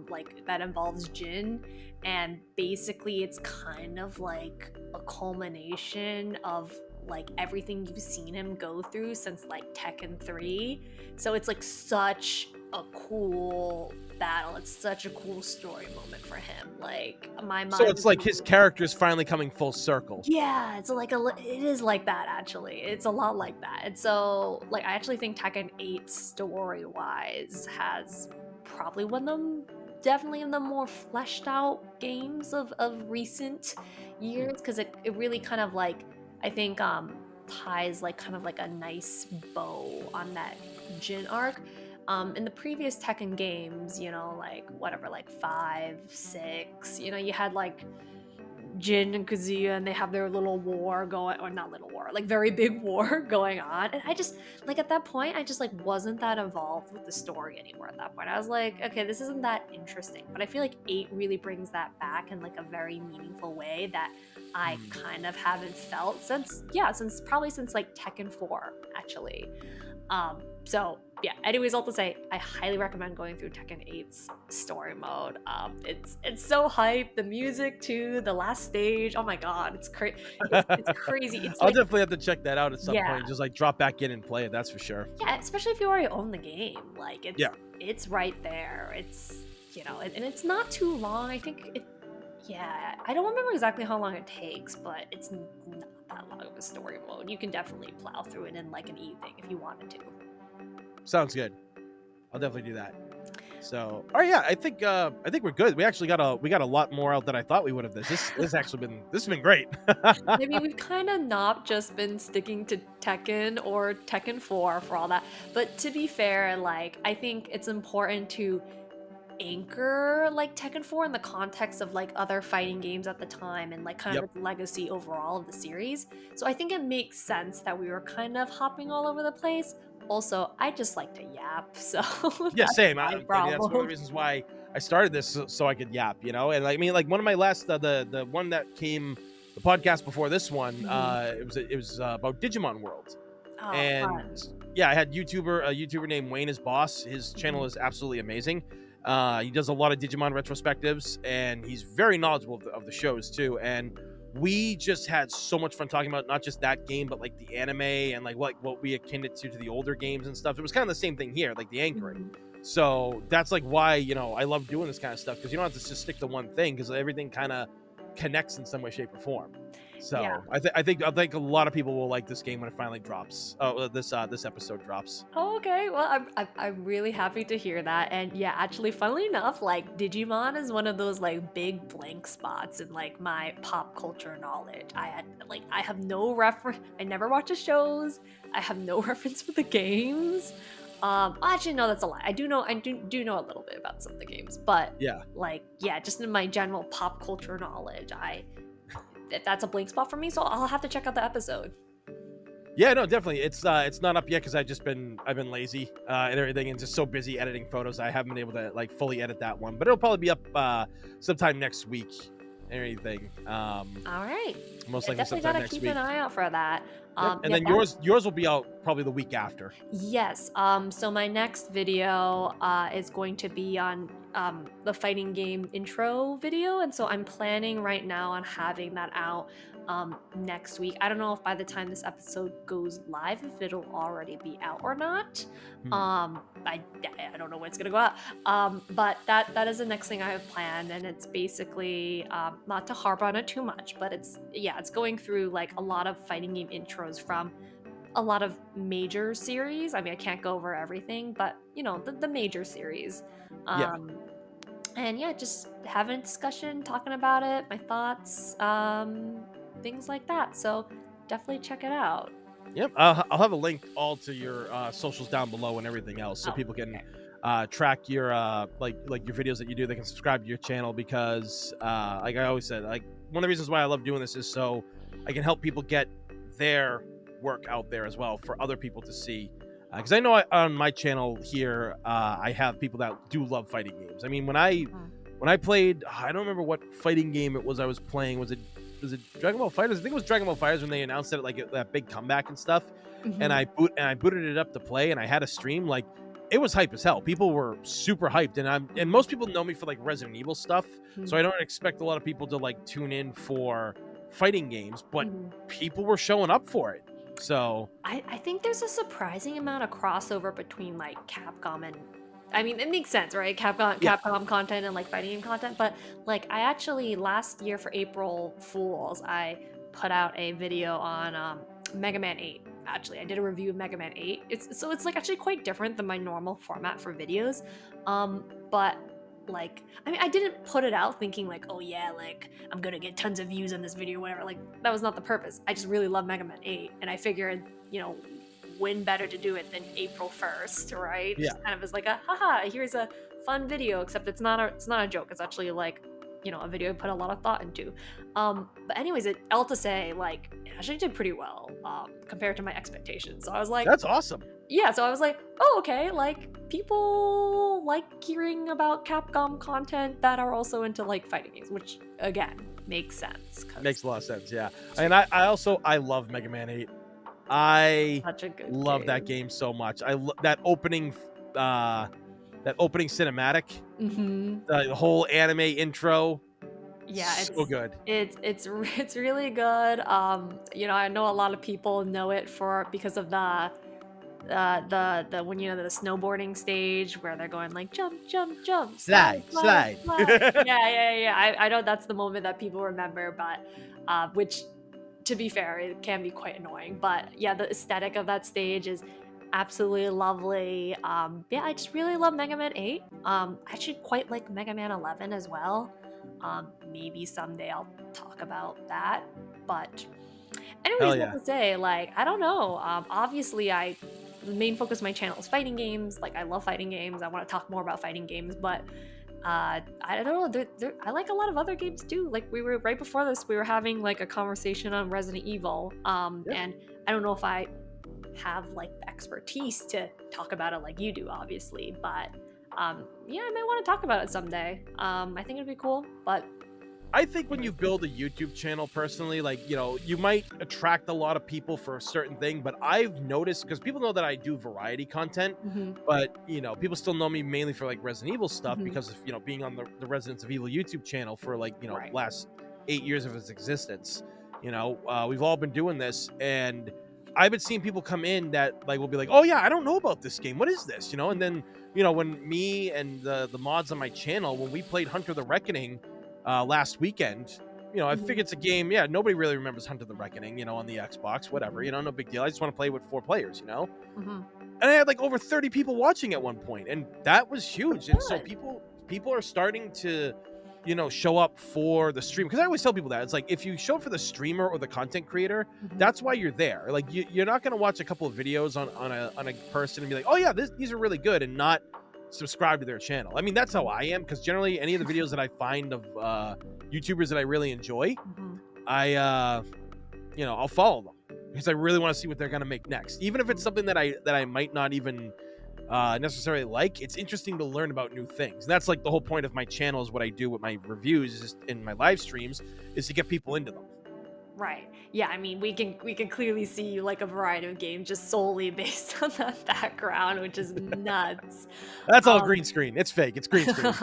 like that involves Jin, and basically it's kind of like a culmination of like everything you've seen him go through since like Tekken 3. So it's like such a cool battle. It's such a cool story moment for him. Like my So mind it's is like his character's finally coming full circle. yeah, it's like it is like that actually. It's a lot like that. And so like I actually think Tekken 8 story wise has probably one of them definitely of the more fleshed out games of recent Hmm. years because it really kind of like I think ties like kind of like a nice bow on that Jin arc. In the previous Tekken games, like whatever, like 5, 6, you had like Jin and Kazuya and they have their little war going, or not little war, like very big war going on. And I just like at that point, I just like wasn't that involved with the story anymore at that point. I was like, okay, this isn't that interesting. But I feel like 8 really brings that back in like a very meaningful way that I Hmm. kind of haven't felt since like Tekken 4, actually. So yeah, anyways, all to say, I highly recommend going through Tekken 8's story mode. It's so hype. The music too, the last stage. Oh my god, it's crazy. It's I'll like definitely have to check that out at some yeah, point. Just like drop back in and play it. That's for sure. yeah. Especially if you already own the game, like Yeah. it's right there. It's and it's not too long. I think it. Yeah, I don't remember exactly how long it takes, but it's not that long of a story mode. You can definitely plow through it in like an evening if you wanted to. Sounds good. I'll definitely do that. So, oh yeah, I think we're good. We got a lot more out than I thought we would have. This has been great. I mean, we've kind of not just been sticking to Tekken or Tekken 4 for all that. But to be fair, like, I think it's important to anchor like Tekken 4 in the context of like other fighting games at the time and like kind of Yep. its legacy overall of the series. So I think it makes sense that we were kind of hopping all over the place. Also, I just like to yap, so Yeah, that's same. my I mean, that's one of the problem. reasons why I started this, so I could yap, you know. And like, I mean, like one of my last, the one that came, the podcast before this one, Mhm. it was about Digimon World, Oh, and fun. yeah, I had a YouTuber named Wayne as boss. His channel Mhm. is absolutely amazing. He does a lot of Digimon retrospectives, and he's very knowledgeable of the shows too. And we just had so much fun talking about not just that game, but like the anime and like what we akin it to the older games and stuff. It was kind of the same thing here, like the anchoring. Mhm. So that's like why I love doing this kind of stuff, because you don't have to just stick to one thing, because everything kind of connects in some way, shape, or form. Yeah. So I think a lot of people will like this game when it finally drops. Oh, this episode drops. Oh, okay. Well, I'm really happy to hear that. And yeah, actually, funnily enough, like Digimon is one of those like big blank spots in like my pop culture knowledge. I have no reference. I never watch the shows. I have no reference for the games. Actually, no, that's a lie. I do know a little bit about some of the games, but Yeah. like, yeah, just in my general pop culture knowledge, that's a blank spot for me. So I'll have to check out the episode. Yeah, no, definitely. It's not up yet because I've been lazy and everything, and just so busy editing photos. I haven't been able to like fully edit that one, but it'll probably be up sometime next week and everything. All right. Most Yeah, likely definitely sometime gotta next keep week. an eye out for that. Yep. And Yeah, then yours will be out probably the week after. yes. So my next video is going to be on the fighting game intro video, and so I'm planning right now on having that out next week. I don't know if by the time this episode goes live, if it'll already be out or not. Hmm. I don't know when it's gonna go out. But that is the next thing I have planned, and it's basically not to harp on it too much, but it's going through like a lot of fighting game intros from a lot of major series. I mean, I can't go over everything, but the major series. Yeah. And yeah, just having a discussion, talking about it, my thoughts, things like that. So definitely check it out. Yep. I'll have a link all to your socials down below and everything else, so Oh, people can okay. track your like your videos that you do. They can subscribe to your channel, because like I always said, like one of the reasons why I love doing this is so I can help people get their work out there as well for other people to see. Because I know on my channel here, I have people that do love fighting games. I mean, when I played, I don't remember what fighting game it was I was playing. Was it Dragon Ball Fighters? I think it was Dragon Ball Fighters when they announced it, like that big comeback and stuff. And Mhm. I booted it up to play, and I had a stream. Like, it was hype as hell. People were super hyped, and most people know me for like Resident Evil stuff, so I don't expect a lot of people to like tune in for fighting games, but Mhm. people were showing up for it. So I think there's a surprising amount of crossover between like Capcom and I mean, it makes sense, right? yeah. Capcom content and like fighting game content, but like I actually last year for April Fools, I put out a video on Mega Man 8. Actually, I did a review of Mega Man 8. It's like actually quite different than my normal format for videos. But like I mean, I didn't put it out thinking like, oh yeah, like I'm gonna get tons of views on this video, whatever. Like that was not the purpose. I just really love Mega Man 8, and I figured, when better to do it than April 1st, right? Yeah. Just kind of as like a haha, here's a fun video, except it's not a joke. It's actually like, a video I put a lot of thought into. But anyways, all to say, like, it actually did pretty well compared to my expectations. So I was like, That's awesome. yeah, so I was like, oh, okay, like people like hearing about Capcom content that are also into like fighting games, which again makes sense. Makes a lot of sense. Yeah. And I love Mega Man 8. I Such a good love that game so much. That opening cinematic, Mm-hmm. the whole anime intro. Yeah, So good. it's really good. I know a lot of people know it because of the when the snowboarding stage where they're going like jump jump jump Slide, slide. yeah. I know that's the moment that people remember, but which to be fair, it can be quite annoying. But yeah, the aesthetic of that stage is absolutely lovely. Yeah, I just really love Mega Man 8. I actually quite like Mega Man 11 as well. Maybe someday I'll talk about that. But anyways, Hell what yeah. to say, like, I don't know. Obviously the main focus of my channel is fighting games. Like, I love fighting games. I want to talk more about fighting games, but I don't know. I like a lot of other games too. Like we were right before this, we were having like a conversation on Resident Evil. Yeah. And I don't know if I have like the expertise to talk about it like you do, obviously. But yeah, I might want to talk about it someday. I think it'd be cool. But I think when you build a YouTube channel personally, like, you might attract a lot of people for a certain thing, but I've noticed, because people know that I do variety content, mhm, but, people still know me mainly for like Resident Evil stuff mhm, because of, being on the Residents of Evil YouTube channel for like, right. last 8 years of its existence. We've all been doing this, and I've been seeing people come in that like will be like, oh yeah, I don't know about this game. What is this? And then, when me and the mods on my channel, when we played Hunter the Reckoning, last weekend, I Mhm, figured it's a game. Yeah, nobody really remembers Hunt of the Reckoning, on the Xbox, whatever, no big deal. I just want to play with 4 players. mhm. And I had like over 30 people watching at one point, and that was huge. And so Good. people are starting to, show up for the stream. Because I always tell people that it's like, if you show up for the streamer or the content creator, Mhm. that's why you're there. Like you're not going to watch a couple of videos on a person and be like, oh yeah, these are really good, and not subscribe to their channel. I mean, that's how I am, because generally any of the videos that I find of YouTubers that I really enjoy, Mhm. I'll follow them because I really want to see what they're gonna make next. Even if it's something that I might not even necessarily like, it's interesting to learn about new things. And that's like the whole point of my channel, is what I do with my reviews is in my live streams, is to get people into them. Right. Yeah, I mean, we can clearly see like a variety of games just solely based on that background, which is nuts. That's all Um, green screen. It's fake. It's green screen.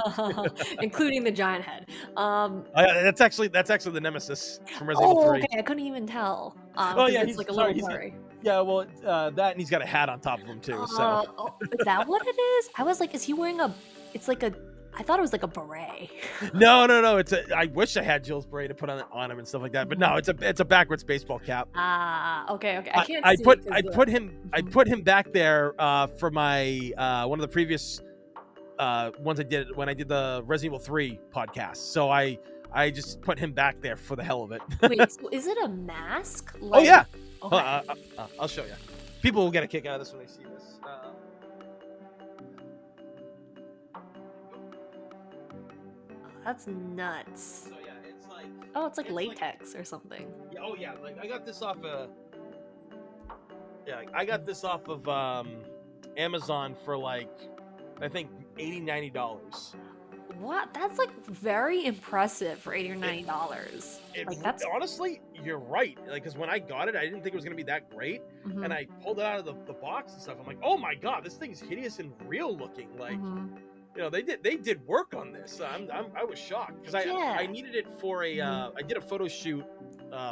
including the giant head. That's actually the Nemesis from Resident Evil Oh, 3. okay, I couldn't even tell. Oh Because yeah, it's he's like a sorry. little blurry. Yeah, well, that, and he's got a hat on top of him too. So Oh, is that what it is? I was like, is he wearing a? It's like a. I thought it was like a beret. no. I wish I had Jill's beret to put on him and stuff like that, but no, it's a backwards baseball cap. Ah, okay, okay. I can't I see put it I 'cause, put him I mhm. put him back there for my one of the previous ones I did when I did the Resident Evil 3 podcast. So I just put him back there for the hell of it. Wait, so is it a mask? Oh Like, yeah, okay. I'll show you. People will get a kick out of this when they see this. That's nuts. So yeah, it's like Oh, it's like it's like latex or something. yeah, oh yeah, like I got this off I got this off of Amazon for like I think $80-90. What? That's like very impressive for 80 or It, $90. it Like that's honestly, you're right. Like, because when I got it, I didn't think it was gonna be that great, and mhm, I pulled it out of the box and stuff. I'm like, oh my god, this thing's hideous and real looking. Like, mhm. they did work on this. I was shocked because I Yeah. needed it for a Mhm, I did a photo shoot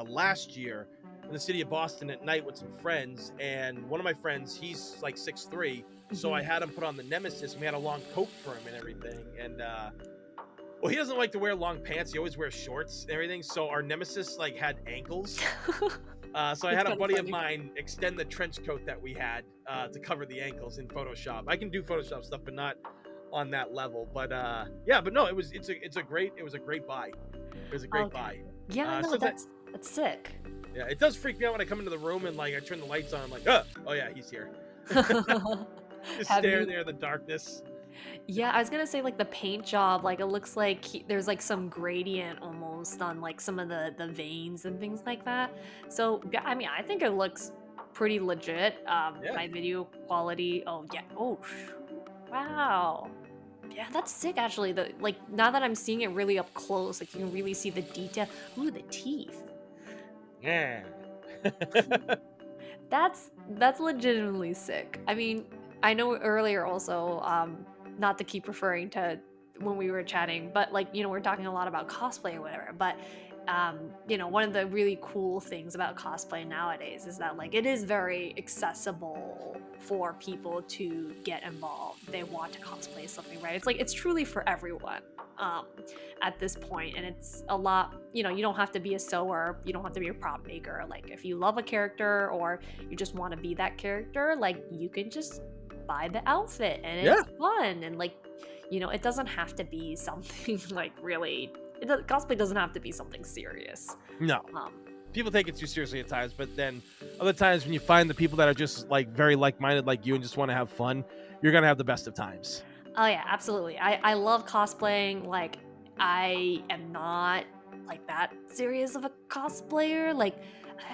last year in the city of Boston at night with some friends, and one of my friends, he's like 6'3", so I mhm. had him put on the Nemesis, and we had a long coat for him and everything, and well, he doesn't like to wear long pants. He always wears shorts and everything. So our Nemesis like had ankles. So I It's had a kind of buddy of funny. mine extend the trench coat that we had to cover the ankles in Photoshop. I can do Photoshop stuff, but not on that level. But yeah, but no, it's a great buy. It was a great Okay. buy. Yeah, no, Sometimes that's sick. yeah, it does freak me out when I come into the room and like I turn the lights on. I'm like, oh yeah, he's here. Just Have staring you there in the darkness. Yeah, I was gonna say like the paint job, like it looks like there's like some gradient almost on like some of the veins and things like that. So yeah, I mean, I think it looks pretty legit. Yeah. My video quality. Oh yeah. Oh, wow. Yeah, that's sick. Actually, the like now that I'm seeing it really up close, like you can really see the detail. Ooh, the teeth. Yeah. That's legitimately sick. I mean, I know earlier also, not to keep referring to when we were chatting, but like, we're talking a lot about cosplay or whatever, but one of the really cool things about cosplay nowadays is that like it is very accessible for people to get involved. They want to cosplay something, right? It's like it's truly for everyone. Um, at this point, and it's a lot, you don't have to be a sewer, you don't have to be a prop maker. Like if you love a character or you just want to be that character, like you can just buy the outfit and Yeah. it's fun, and like it doesn't have to be something like really cosplay doesn't have to be something serious. No. um People take it too seriously at times, but then other times when you find the people that are just like very like-minded like you and just want to have fun, you're gonna have the best of times. Oh yeah, absolutely. I love cosplaying. Like, I am not like that serious of a cosplayer. Like,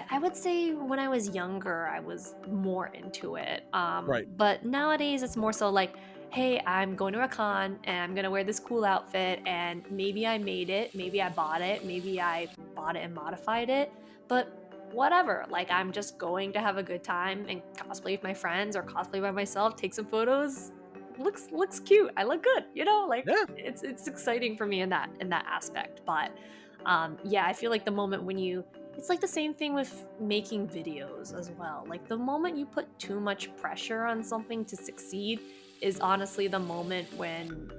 I would say when I was younger, I was more into it. Right. But nowadays it's more so like, hey, I'm going to a con and I'm gonna wear this cool outfit, and maybe I made it, maybe I bought it, maybe I bought it and modified it, but whatever. Like, I'm just going to have a good time and cosplay with my friends or cosplay by myself, take some photos. Looks cute. I look good, like Yeah. it's exciting for me in that aspect. But yeah, I feel like the moment when you it's like the same thing with making videos as well. Like, the moment you put too much pressure on something to succeed is honestly the moment when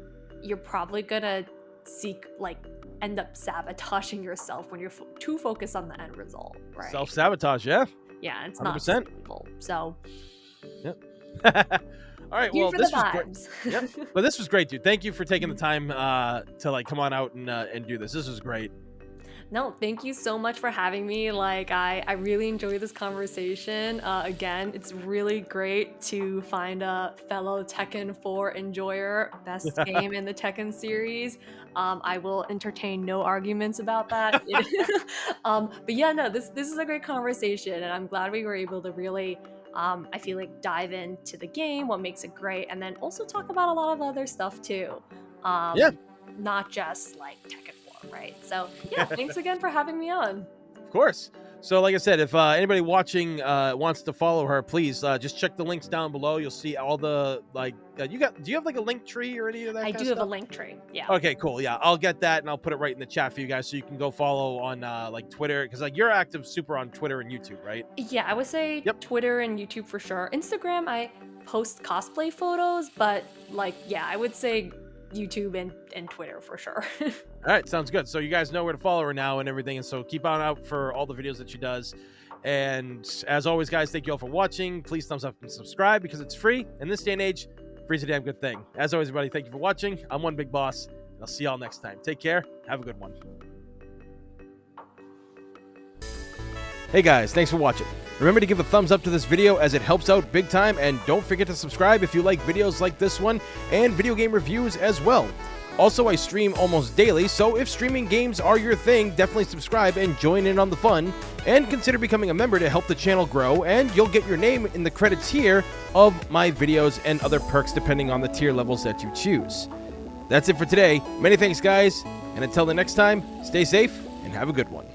you're probably gonna seek like end up sabotaging yourself when you're too focused on the end result, right? Self-sabotage, yeah. Yeah, it's not 100%. sustainable. So Yep. All right, here well, for the this was great. vibes. Yep. But this was great, dude. Thank you for taking the time to like come on out and do this. This was great. No, thank you so much for having me. Like, I really enjoyed this conversation. Again, it's really great to find a fellow Tekken 4 enjoyer. Best game in the Tekken series. I will entertain no arguments about that. But yeah, no, this is a great conversation, and I'm glad we were able to really, I feel like, dive into the game, what makes it great, and then also talk about a lot of other stuff too. Yeah. Not just like Tekken 4, right? So yeah, thanks again for having me on. Of course. So, like I said, if anybody watching wants to follow her, please just check the links down below. You'll see all the like. Do you have like a link tree or any of that? I kind do of have a stuff? link tree. Yeah. Okay, cool. Yeah, I'll get that and I'll put it right in the chat for you guys, so you can go follow on like Twitter, because like you're active super on Twitter and YouTube, right? Yeah, I would say Yep. Twitter and YouTube for sure. Instagram, I post cosplay photos, but like, yeah, I would say YouTube and Twitter for sure. All right, sounds good. So you guys know where to follow her now and everything, and so keep on out for all the videos that she does. And as always, guys, thank you all for watching. Please thumbs up and subscribe, because it's free. In this day and age, free's a damn good thing. As always, everybody, thank you for watching. I'm One Big Boss. And I'll see y'all next time. Take care. Have a good one. Hey guys, thanks for watching. Remember to give a thumbs up to this video, as it helps out big time, and don't forget to subscribe if you like videos like this one and video game reviews as well. Also, I stream almost daily, so if streaming games are your thing, definitely subscribe and join in on the fun, and consider becoming a member to help the channel grow, and you'll get your name in the credits here of my videos and other perks depending on the tier levels that you choose. That's it for today. Many thanks, guys, and until the next time, stay safe and have a good one.